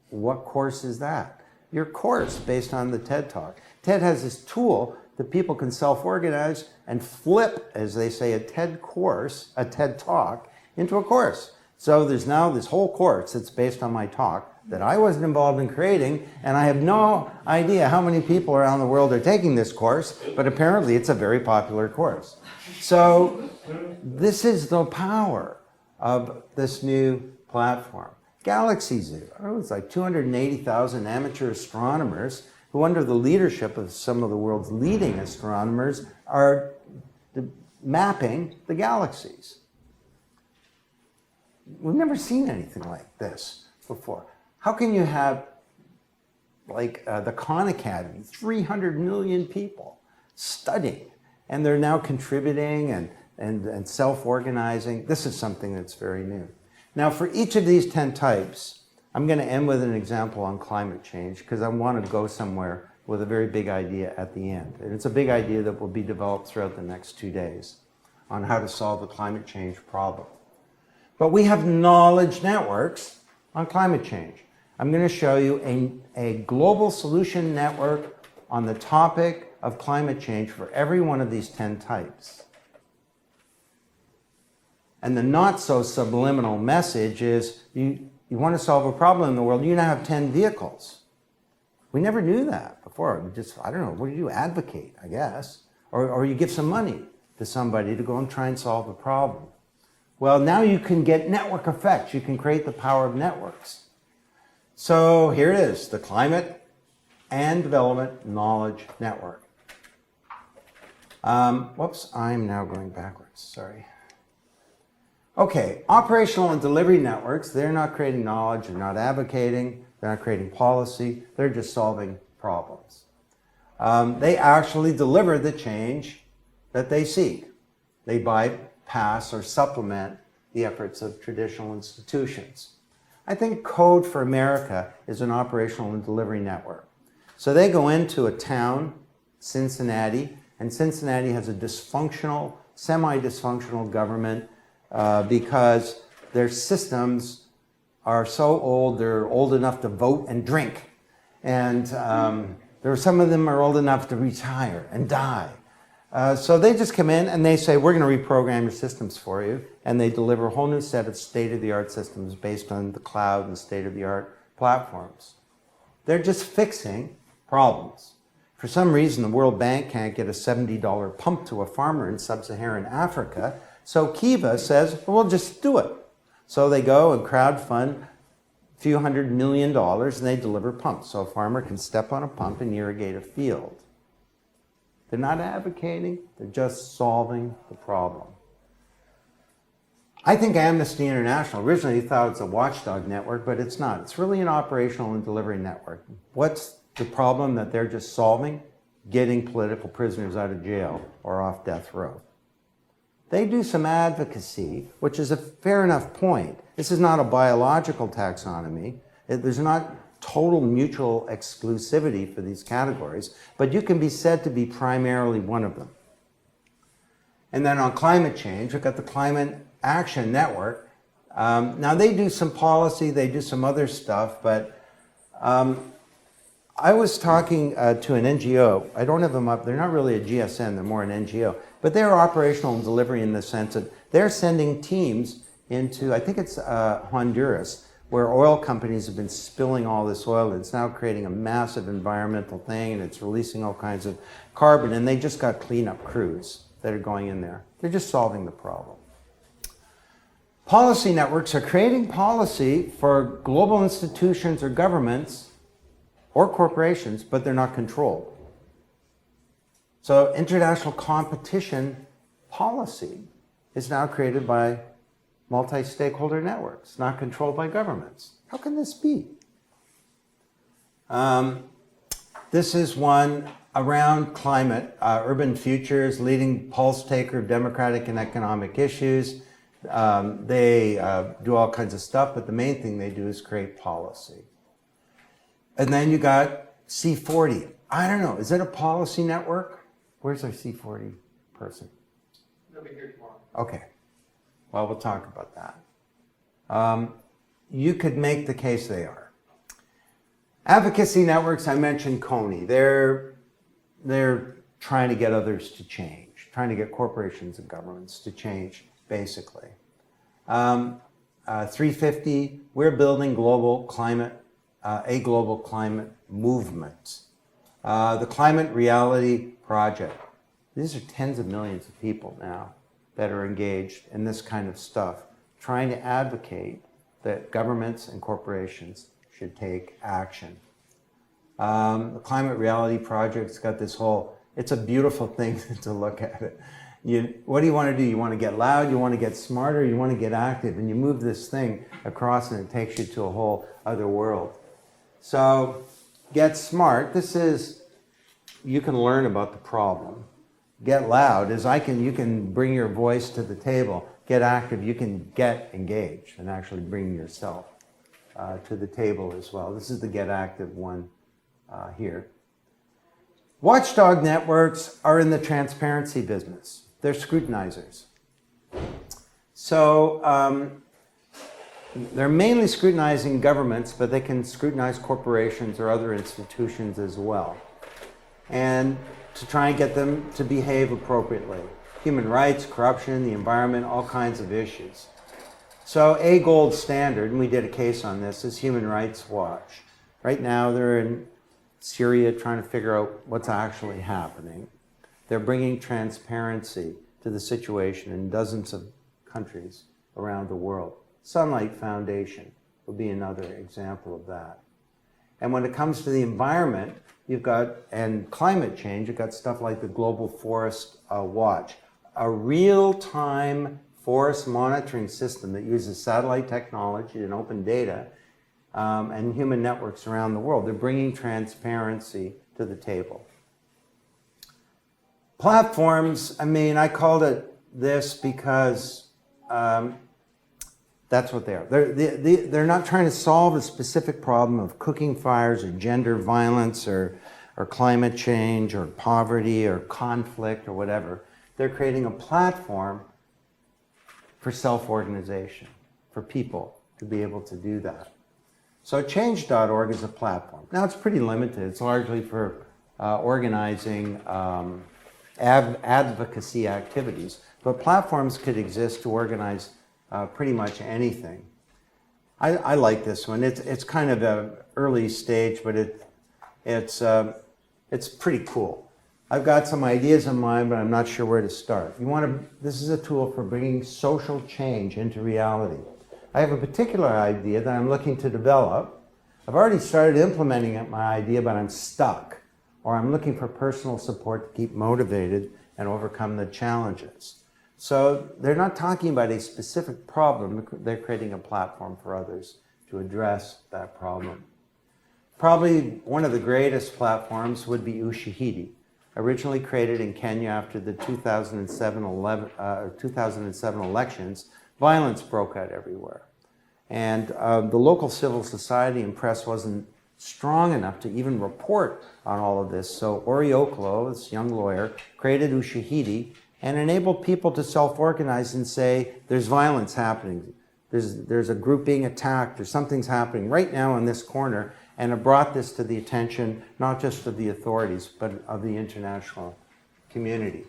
what course is that? Your course based on the TED talk. TED has this tool that people can self-organize and flip, as they say, a TED course, a TED talk, into a course. So there's now this whole course that's based on my talk that I wasn't involved in creating, and I have no idea how many people around the world are taking this course, but apparently it's a very popular course. So this is the power of this new platform. Galaxy Zoo, it's like 280,000 amateur astronomers who, under the leadership of some of the world's leading astronomers, are mapping the galaxies. we've never seen anything like this before. How can you have the Khan Academy, 300 million people studying, and they're now contributing and self-organizing? This is something that's very new. Now, for each of these 10 types, I'm going to end with an example on climate change because I want to go somewhere with a very big idea at the end. And it's a big idea that will be developed throughout the next 2 days on how to solve the climate change problem. But we have knowledge networks on climate change. I'm going to show you a global solution network on the topic of climate change for every one of these 10 types. And the not so subliminal message is you want to solve a problem in the world, you now have 10 vehicles. We never knew that before. We just, I don't know, what do you advocate, I guess? Or you give some money to somebody to go and try and solve a problem. Well, now you can get network effects. You can create the power of networks. So here it is, the Climate and Development Knowledge Network. Whoops, I'm now going backwards, sorry. Okay, operational and delivery networks, they're not creating knowledge, they're not advocating, they're not creating policy, they're just solving problems. They actually deliver the change that they seek. They bypass or supplement the efforts of traditional institutions. I think Code for America is an operational and delivery network. So they go into a town, Cincinnati, and Cincinnati has a dysfunctional, semi-dysfunctional government because their systems are so old, they're old enough to vote and drink. And some of them are old enough to retire and die. So they just come in and they say, we're going to reprogram your systems for you. And they deliver a whole new set of state-of-the-art systems based on the cloud and state-of-the-art platforms. They're just fixing problems. For some reason, the World Bank can't get a $70 pump to a farmer in sub-Saharan Africa. So Kiva says, well, we'll just do it. So they go and crowdfund a few $100 million and they deliver pumps. So a farmer can step on a pump and irrigate a field. They're not advocating, they're just solving the problem. I think Amnesty International originally thought it's a watchdog network, but it's not. It's really an operational and delivery network. What's the problem that they're just solving? Getting political prisoners out of jail or off death row. They do some advocacy, which is a fair enough point. This is not a biological taxonomy. There's not total mutual exclusivity for these categories, but you can be said to be primarily one of them. And then on climate change, we've got the Climate Action Network. Now they do some policy, they do some other stuff, but I was talking to an NGO. I don't have them up. They're not really a GSN, they're more an NGO. But they're operational and delivery in the sense that they're sending teams into, I think it's Honduras, where oil companies have been spilling all this oil. It's now creating a massive environmental thing, and it's releasing all kinds of carbon, and they just got cleanup crews that are going in there. They're just solving the problem. Policy networks are creating policy for global institutions or governments or corporations, but they're not controlled. So international competition policy is now created by multi-stakeholder networks, not controlled by governments. How can this be? This is one around climate, Urban Futures, leading pulse taker of democratic and economic issues. They do all kinds of stuff, but the main thing they do is create policy. And then you got C40. I don't know, is it a policy network? Where's our C40 person? They'll be here tomorrow. Okay. Well, we'll talk about that. You could make the case they are. Advocacy networks, I mentioned Coney. They're trying to get others to change, trying to get corporations and governments to change, basically. 350, we're building a global climate movement. The Climate Reality Project. These are tens of millions of people now that are engaged in this kind of stuff, trying to advocate that governments and corporations should take action. The Climate Reality Project's got this whole, it's a beautiful thing to look at it. What do you want to do? You want to get loud, you want to get smarter, you want to get active, and you move this thing across and it takes you to a whole other world. So get smart. This is, you can learn about the problem. Get loud is you can bring your voice to the table. Get active, you can get engaged and actually bring yourself to the table as well. This is the get active one here. Watchdog networks are in the transparency business. They're scrutinizers. So they're mainly scrutinizing governments, but they can scrutinize corporations or other institutions as well. And to try and get them to behave appropriately. Human rights, corruption, the environment, all kinds of issues. So a gold standard, and we did a case on this, is Human Rights Watch. Right now they're in Syria trying to figure out what's actually happening. They're bringing transparency to the situation in dozens of countries around the world. Sunlight Foundation would be another example of that. And when it comes to the environment, and climate change, you've got stuff like the Global Forest Watch, a real-time forest monitoring system that uses satellite technology and open data and human networks around the world. They're bringing transparency to the table. Platforms, I called it this because that's what they are. They're not trying to solve a specific problem of cooking fires or gender violence or climate change or poverty or conflict or whatever. They're creating a platform for self-organization, for people to be able to do that. So change.org is a platform. Now it's pretty limited. It's largely for organizing advocacy activities, but platforms could exist to organize pretty much anything. I like this one. It's kind of an early stage, but it's pretty cool. I've got some ideas in mind, but I'm not sure where to start. This is a tool for bringing social change into reality. I have a particular idea that I'm looking to develop. I've already started implementing my idea, but I'm stuck, or I'm looking for personal support to keep motivated and overcome the challenges. So they're not talking about a specific problem, they're creating a platform for others to address that problem. Probably one of the greatest platforms would be Ushahidi, originally created in Kenya after the 2007 elections. Violence broke out everywhere. And the local civil society and press wasn't strong enough to even report on all of this. So Ori Oklo, this young lawyer, created Ushahidi and enabled people to self-organize and say, there's violence happening. There's a group being attacked, or something's happening right now in this corner. And it brought this to the attention, not just of the authorities, but of the international community.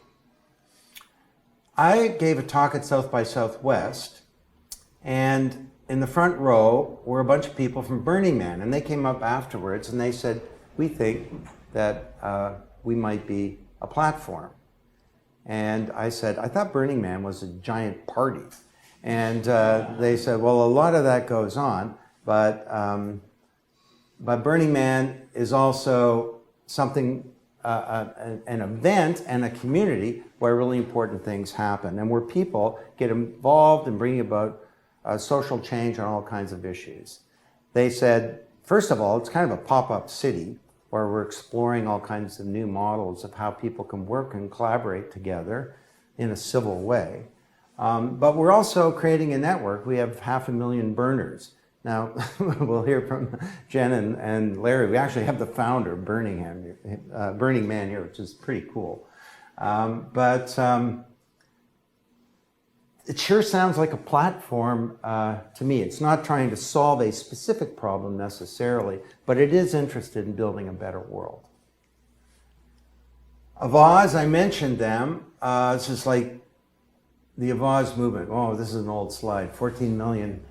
I gave a talk at South by Southwest, and in the front row were a bunch of people from Burning Man, and they came up afterwards and they said, we think that we might be a platform. And I said, I thought Burning Man was a giant party. And they said, well, a lot of that goes on, but Burning Man is also something, an event and a community where really important things happen and where people get involved in bringing about social change on all kinds of issues. They said, first of all, it's kind of a pop-up city where we're exploring all kinds of new models of how people can work and collaborate together in a civil way. But we're also creating a network. We have 500,000 burners. Now, we'll hear from Jen and Larry. We actually have the founder of Burning Man here, which is pretty cool. It sure sounds like a platform to me. It's not trying to solve a specific problem necessarily, but it is interested in building a better world. Avaz, I mentioned them. This is like the Avaz movement. Oh, this is an old slide. 14 million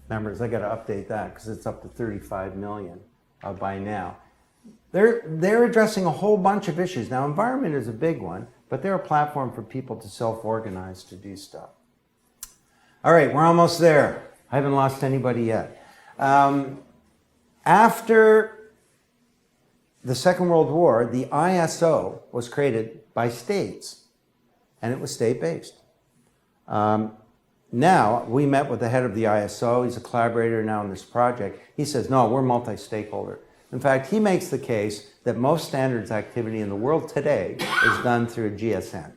members. I got to update that because it's up to 35 million by now. They're addressing a whole bunch of issues. Now, environment is a big one, but they're a platform for people to self-organize to do stuff. All right, we're almost there. I haven't lost anybody yet. After the Second World War, the ISO was created by states. and it was state-based. Now, we met with the head of the ISO. He's a collaborator now in this project. He says, no, we're multi-stakeholder. In fact, he makes the case that most standards activity in the world today is done through a GSN.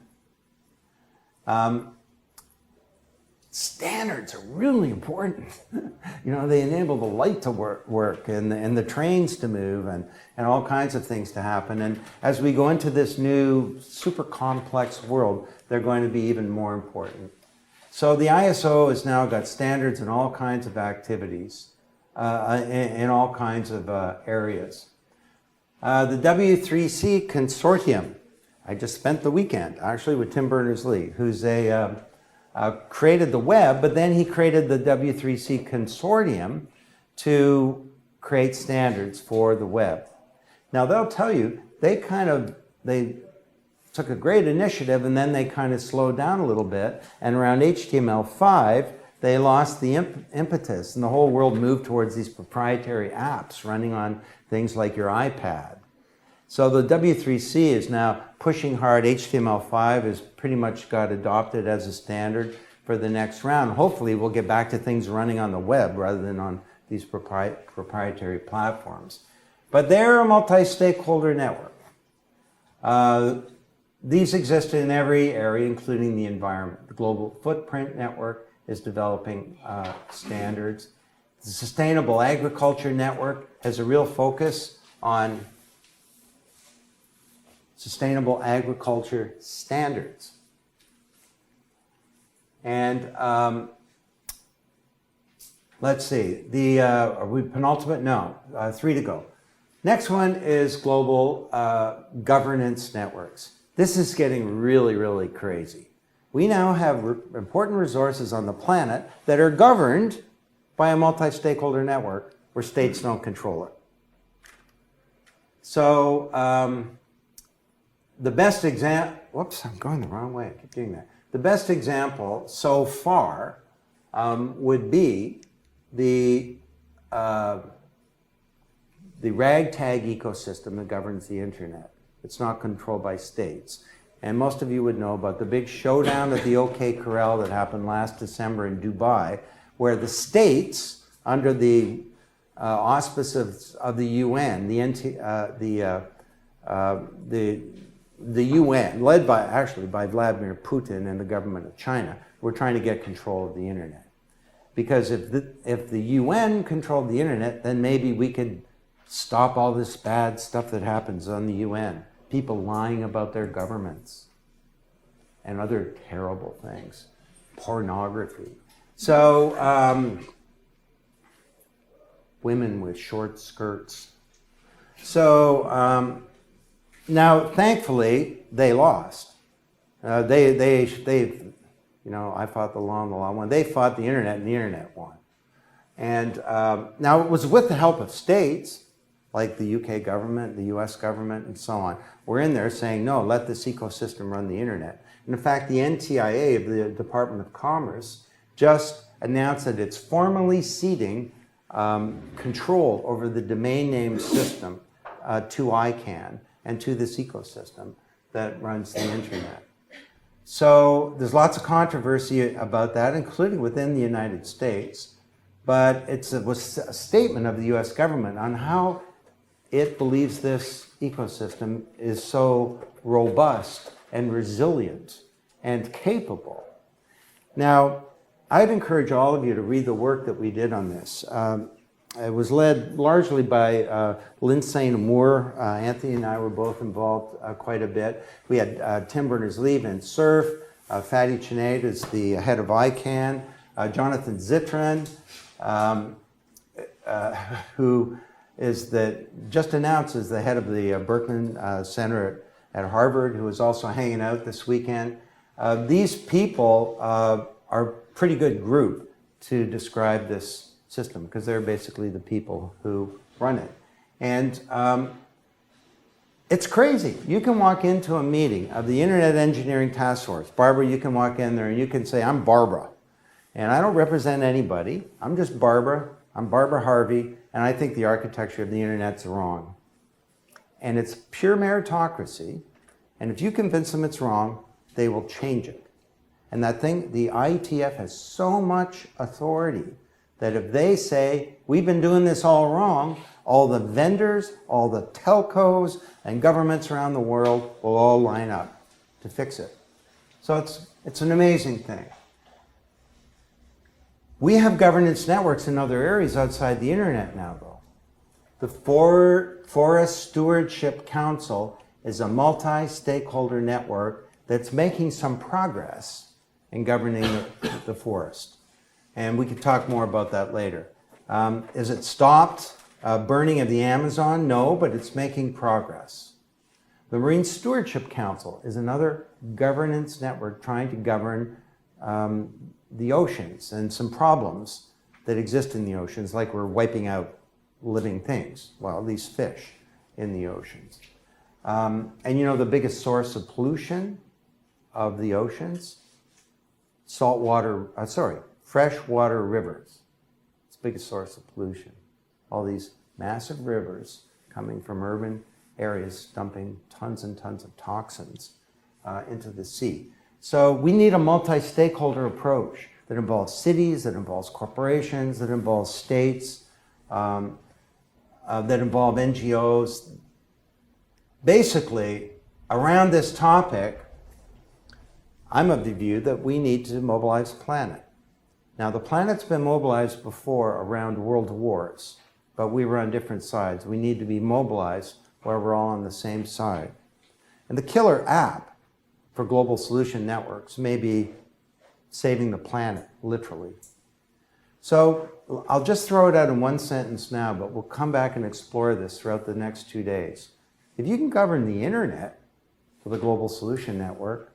Standards are really important. You know, they enable the light to work and the trains to move and all kinds of things to happen. And as we go into this new super complex world, they're going to be even more important. So the ISO has now got standards in all kinds of activities, in all kinds of areas. The W3C consortium, I just spent the weekend actually with Tim Berners-Lee, who's created the web, but then he created the W3C consortium to create standards for the web. Now they'll tell you, they took a great initiative and then they kind of slowed down a little bit, and around HTML5 they lost the impetus and the whole world moved towards these proprietary apps running on things like your iPad. So the W3C is now pushing hard. HTML5 has pretty much got adopted as a standard for the next round. Hopefully we'll get back to things running on the web rather than on these proprietary platforms. But they're a multi-stakeholder network. These exist in every area, including the environment. The Global Footprint Network is developing standards. The Sustainable Agriculture Network has a real focus on sustainable agriculture standards. And let's see, are we penultimate? No, 3 to go. Next one is global governance networks. This is getting really, really crazy. We now have important resources on the planet that are governed by a multi-stakeholder network where states don't control it. So the best example, whoops, I'm going the wrong way, I keep doing that. The best example so far would be the ragtag ecosystem that governs the internet. It's not controlled by states. And most of you would know about the big showdown at the OK Corral that happened last December in Dubai, where the states, under the auspices of the UN, the UN, led by, actually by Vladimir Putin and the government of China, were trying to get control of the internet. Because if the UN controlled the internet, then maybe we could stop all this bad stuff that happens on the UN. People lying about their governments and other terrible things. Pornography. So, women with short skirts. So, now, thankfully, they lost. You know, I fought the law won. They fought the internet, and the internet won. And now it was with the help of states, like the UK government, the US government, and so on. We're in there saying, no, let this ecosystem run the internet. And in fact, the NTIA of the Department of Commerce just announced that it's formally ceding control over the domain name system to ICANN and to this ecosystem that runs the internet. So there's lots of controversy about that, including within the United States, but it was a statement of the US government on how it believes this ecosystem is so robust and resilient and capable. Now, I'd encourage all of you to read the work that we did on this. It was led largely by Lindsay Moore. Anthony and I were both involved quite a bit. We had Tim Berners-Lee, Vince Cerf, Fatty Chenade is the head of ICANN, Jonathan Zittrain, who is just announced as the head of the Berkman Center at Harvard, who is also hanging out this weekend. These people are a pretty good group to describe this system, because they're basically the people who run it. And it's crazy. You can walk into a meeting of the Internet Engineering Task Force. Barbara, you can walk in there and you can say, I'm Barbara. And I don't represent anybody. I'm just Barbara. I'm Barbara Harvey, and I think the architecture of the internet's wrong. And it's pure meritocracy. And if you convince them it's wrong, they will change it. And that thing, the IETF has so much authority that if they say, we've been doing this all wrong, all the vendors, all the telcos, and governments around the world will all line up to fix it. So it's an amazing thing. We have governance networks in other areas outside the internet now, though. The Forest Stewardship Council is a multi-stakeholder network that's making some progress in governing the forest. And we could talk more about that later. Is it stopped burning of the Amazon? No, but it's making progress. The Marine Stewardship Council is another governance network trying to govern the oceans and some problems that exist in the oceans, like we're wiping out living things, well, at least fish in the oceans. And you know the biggest source of pollution of the oceans? Freshwater rivers. It's the biggest source of pollution. All these massive rivers coming from urban areas dumping tons and tons of toxins into the sea. So we need a multi-stakeholder approach that involves cities, that involves corporations, that involves states, that involve NGOs. Basically, around this topic, I'm of the view that we need to mobilize the planet. Now, the planet's been mobilized before around world wars, but we were on different sides. We need to be mobilized where we're all on the same side. And the killer app for global solution networks may be saving the planet, literally. So I'll just throw it out in one sentence now, but we'll come back and explore this throughout the next 2 days. If you can govern the internet for the global solution network,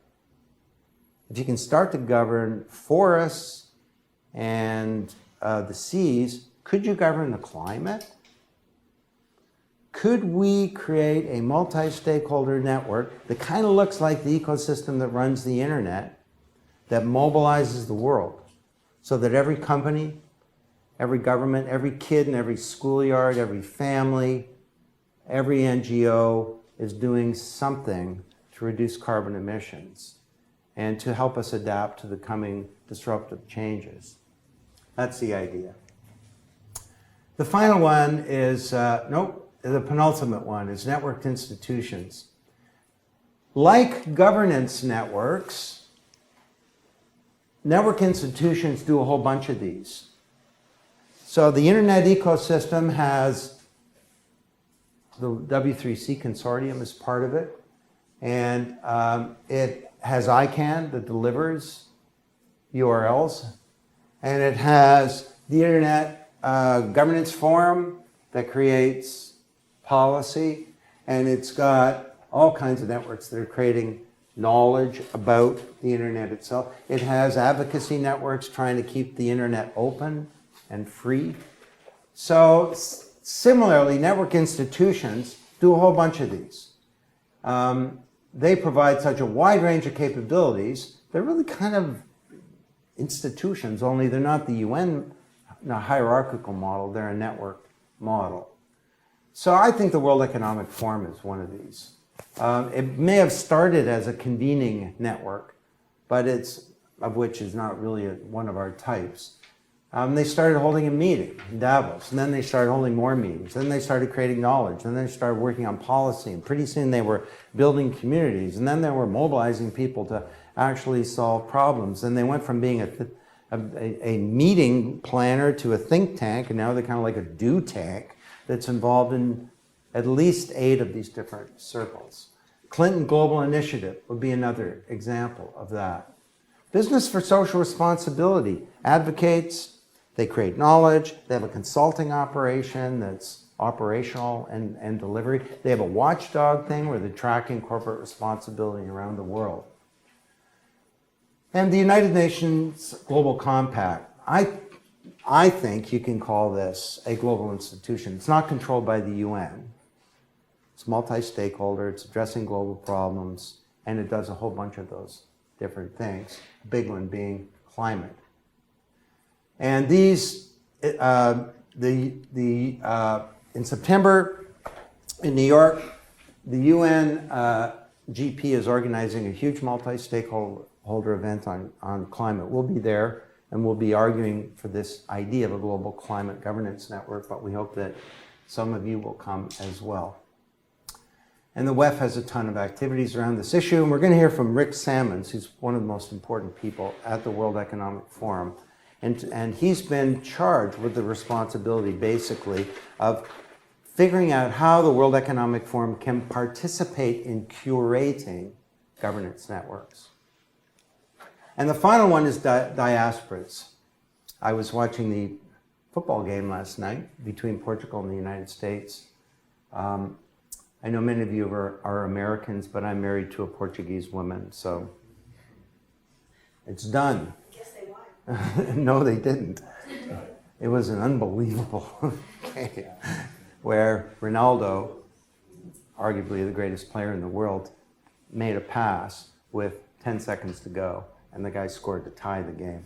if you can start to govern forests and the seas, could you govern the climate? Could we create a multi-stakeholder network that kind of looks like the ecosystem that runs the internet, that mobilizes the world, so that every company, every government, every kid in every schoolyard, every family, every NGO is doing something to reduce carbon emissions and to help us adapt to the coming disruptive changes? That's the idea. The final one is, the penultimate one is networked institutions. Like governance networks, network institutions do a whole bunch of these. So the internet ecosystem has the W3C consortium as part of it, and it has ICANN that delivers URLs, and it has the Internet Governance Forum that creates policy, and it's got all kinds of networks that are creating knowledge about the internet itself. It has advocacy networks trying to keep the internet open and free. So similarly, network institutions do a whole bunch of these. They provide such a wide range of capabilities. They're really kind of institutions, only they're not the UN hierarchical model, they're a network model. So I think the World Economic Forum is one of these. It may have started as a convening network, but of which is not really one of our types. They started holding a meeting in Davos, and then they started holding more meetings. Then they started creating knowledge, and then they started working on policy, and pretty soon they were building communities, and then they were mobilizing people to actually solve problems. And they went from being a meeting planner to a think tank, and now they're kind of like a do tank that's involved in at least 8 of these different circles. Clinton Global Initiative would be another example of that. Business for Social Responsibility advocates, they create knowledge, they have a consulting operation that's operational and delivery. They have a watchdog thing where they're tracking corporate responsibility around the world. And the United Nations Global Compact, I think you can call this a global institution. It's not controlled by the UN. It's multi-stakeholder, it's addressing global problems, and it does a whole bunch of those different things, the big one being climate. And these, in September in New York, the UN GP is organizing a huge multi-stakeholder event on climate. We'll be there and we'll be arguing for this idea of a global climate governance network, but we hope that some of you will come as well. And the WEF has a ton of activities around this issue, and we're going to hear from Rick Sammons, who's one of the most important people at the World Economic Forum. And he's been charged with the responsibility, basically, of figuring out how the World Economic Forum can participate in curating governance networks. And the final one is diasporas. I was watching the football game last night between Portugal and the United States. I know many of you are Americans, but I'm married to a Portuguese woman, so it's done. Guess they won. No, they didn't. It was an unbelievable game where Ronaldo, arguably the greatest player in the world, made a pass with 10 seconds to go, and the guy scored to tie the game.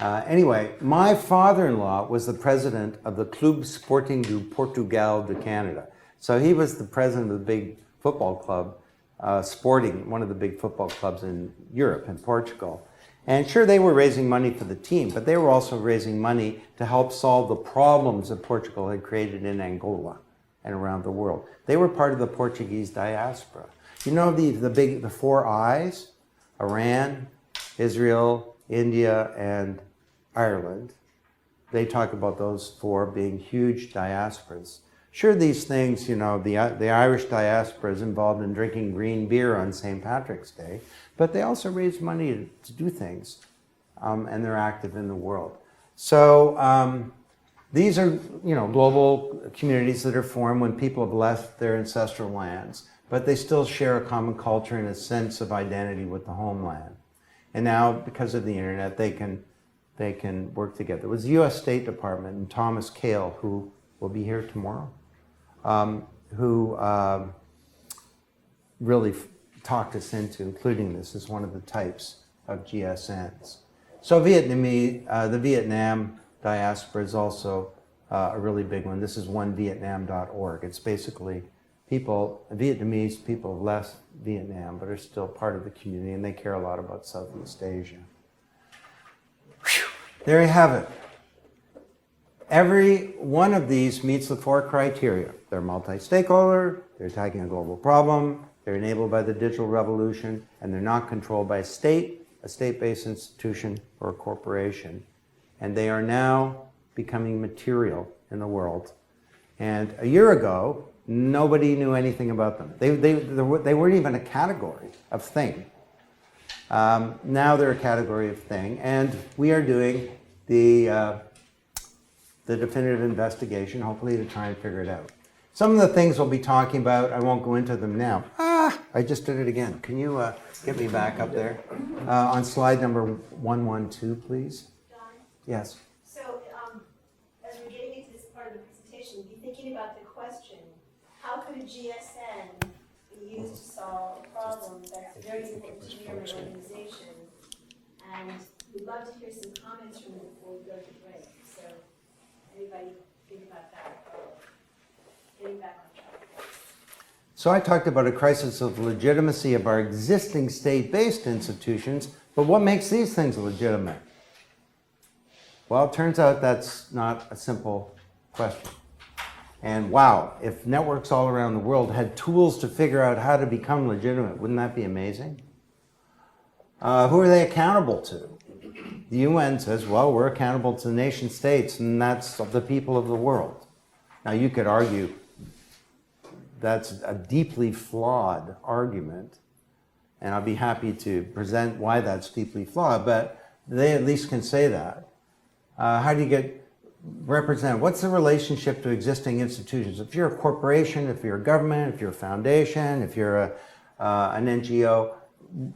Anyway, my father-in-law was the president of the Clube Sporting do Portugal de Canada. So he was the president of the big football club, Sporting, one of the big football clubs in Europe, in Portugal. And sure, they were raising money for the team, but they were also raising money to help solve the problems that Portugal had created in Angola and around the world. They were part of the Portuguese diaspora. You know the four I's? Iran, Israel, India, and Ireland. They talk about those four being huge diasporas. Sure, these things, you know, the Irish diaspora is involved in drinking green beer on St. Patrick's Day, but they also raise money to do things, and they're active in the world. So these are, you know, global communities that are formed when people have left their ancestral lands, but they still share a common culture and a sense of identity with the homeland. And now, because of the internet, they can work together. It was the U.S. State Department and Thomas Kahle, who will be here tomorrow, who really talked us into including this as one of the types of GSNs. So the Vietnam diaspora is also a really big one. This is onevietnam.org. It's basically Vietnamese people have left Vietnam but are still part of the community, and they care a lot about Southeast Asia. Whew. There you have it. Every one of these meets the four criteria. They're multi-stakeholder, they're tackling a global problem, they're enabled by the digital revolution, and they're not controlled by a state-based institution, or a corporation. And they are now becoming material in the world. And a year ago, nobody knew anything about them. They weren't even a category of thing. Now they're a category of thing, and we are doing the definitive investigation, hopefully to try and figure it out. Some of the things we'll be talking about, I won't go into them now. I just did it again. Can you get me back up there? On slide number 112, please. John? Yes. So, as we're getting into this part of the presentation, be thinking about the question, how could a GSN be used to solve a problem that's very important to your organization? And we'd love to hear some comments from you before we go to break. So, anybody think about that? Getting back on track. So I talked about a crisis of legitimacy of our existing state-based institutions, but what makes these things legitimate? Well, it turns out that's not a simple question. And wow, if networks all around the world had tools to figure out how to become legitimate, wouldn't that be amazing? Who are they accountable to? The UN says, well, we're accountable to the nation states, and that's the people of the world. Now, you could argue that's a deeply flawed argument, and I'll be happy to present why that's deeply flawed, but they at least can say that. How do you get represented? What's the relationship to existing institutions? If you're a corporation, if you're a government, if you're a foundation, if you're an NGO,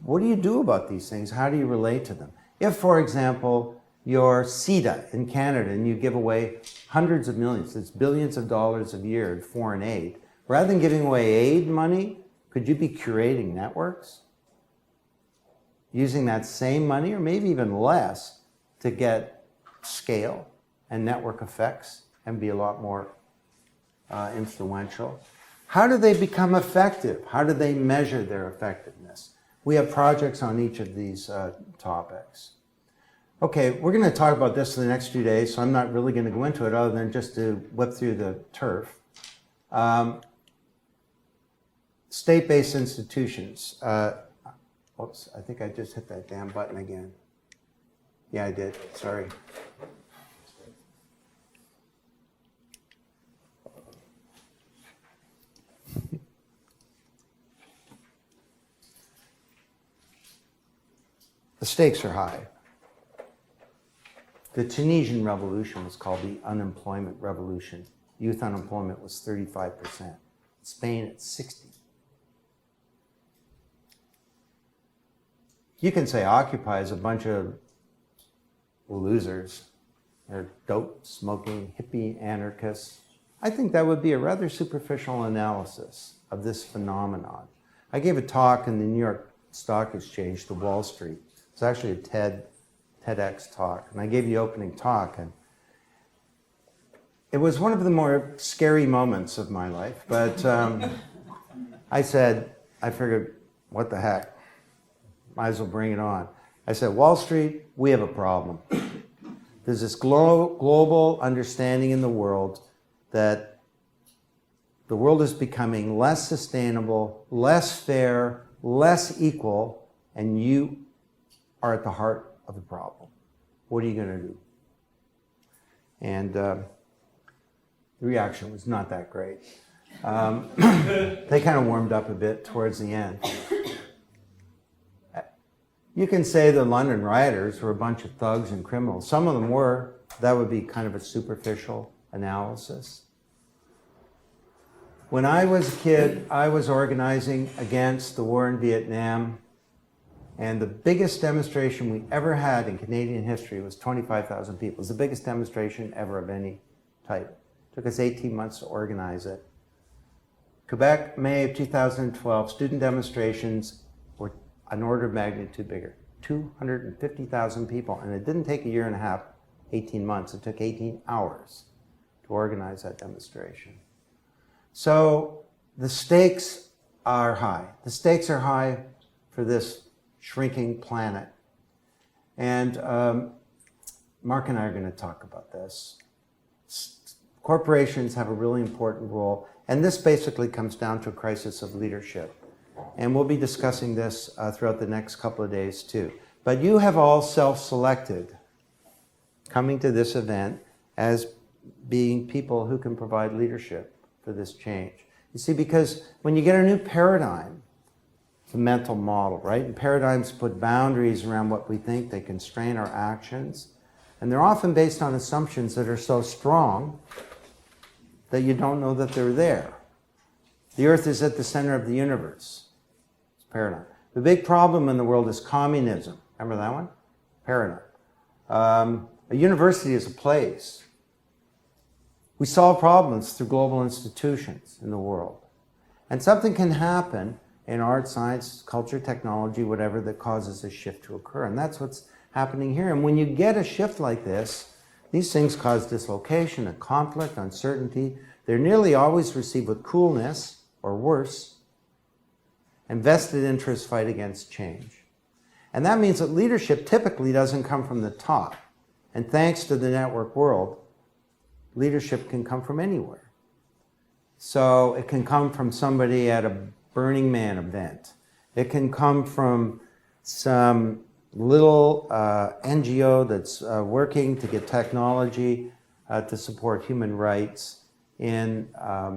what do you do about these things? How do you relate to them? If, for example, you're CETA in Canada and you give away hundreds of millions, it's billions of dollars a year in foreign aid, rather than giving away aid money, could you be curating networks? Using that same money, or maybe even less, to get scale and network effects and be a lot more influential. How do they become effective? How do they measure their effectiveness? We have projects on each of these topics. Okay, we're going to talk about this in the next few days, so I'm not really going to go into it other than just to whip through the turf. State-based institutions. Oops, I think I just hit that damn button again. Yeah, I did. Sorry. The stakes are high. The Tunisian revolution was called the unemployment revolution. Youth unemployment was 35%. Spain at 60. You can say Occupy is a bunch of losers. They're dope, smoking, hippie anarchists. I think that would be a rather superficial analysis of this phenomenon. I gave a talk in the New York Stock Exchange to Wall Street. It's actually a TEDx talk, and I gave the opening talk, and it was one of the more scary moments of my life, but I figured, what the heck, might as well bring it on. I said, Wall Street, we have a problem. There's this global understanding in the world that the world is becoming less sustainable, less fair, less equal, and you are at the heart of the problem. What are you going to do? And the reaction was not that great. They kind of warmed up a bit towards the end. You can say the London rioters were a bunch of thugs and criminals. Some of them were. That would be kind of a superficial analysis. When I was a kid, I was organizing against the war in Vietnam. And the biggest demonstration we ever had in Canadian history was 25,000 people. It was the biggest demonstration ever of any type. It took us 18 months to organize it. Quebec, May of 2012, student demonstrations were an order of magnitude bigger. 250,000 people. And it didn't take a year and a half, 18 months. It took 18 hours to organize that demonstration. So the stakes are high. The stakes are high for this shrinking planet. And Mark and I are going to talk about this. Corporations have a really important role, and this basically comes down to a crisis of leadership. And we'll be discussing this throughout the next couple of days too. But you have all self-selected coming to this event as being people who can provide leadership for this change. You see, because when you get a new paradigm, it's a mental model, right? And paradigms put boundaries around what we think. They constrain our actions. And they're often based on assumptions that are so strong that you don't know that they're there. The earth is at the center of the universe. It's a paradigm. The big problem in the world is communism. Remember that one? Paradigm. A university is a place. We solve problems through global institutions in the world. And something can happen in art, science, culture, technology, whatever, that causes a shift to occur. And that's what's happening here. And when you get a shift like this, these things cause dislocation, and conflict, uncertainty. They're nearly always received with coolness, or worse, and vested interests fight against change. And that means that leadership typically doesn't come from the top. And thanks to the network world, leadership can come from anywhere. So it can come from somebody at a Burning Man event. It can come from some little NGO that's working to get technology to support human rights in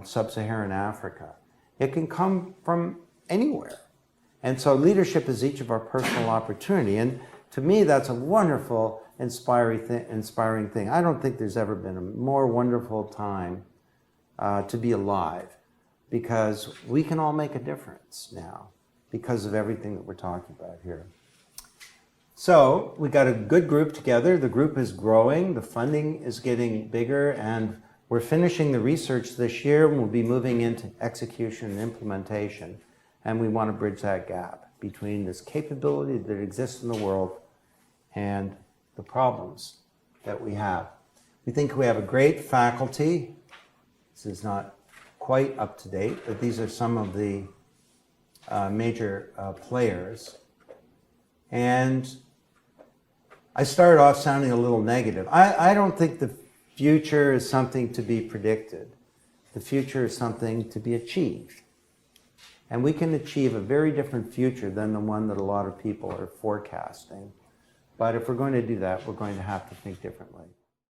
sub-Saharan Africa. It can come from anywhere. And so leadership is each of our personal opportunity. And to me, that's a wonderful, inspiring thing. I don't think there's ever been a more wonderful time to be alive, because we can all make a difference now because of everything that we're talking about here. So we got a good group together. The group is growing. The funding is getting bigger, and we're finishing the research this year, and we'll be moving into execution and implementation. And we want to bridge that gap between this capability that exists in the world and the problems that we have. We think we have a great faculty. This is not quite up to date, but these are some of the major players. And I started off sounding a little negative. I don't think the future is something to be predicted. The future is something to be achieved. And we can achieve a very different future than the one that a lot of people are forecasting. But if we're going to do that, we're going to have to think differently.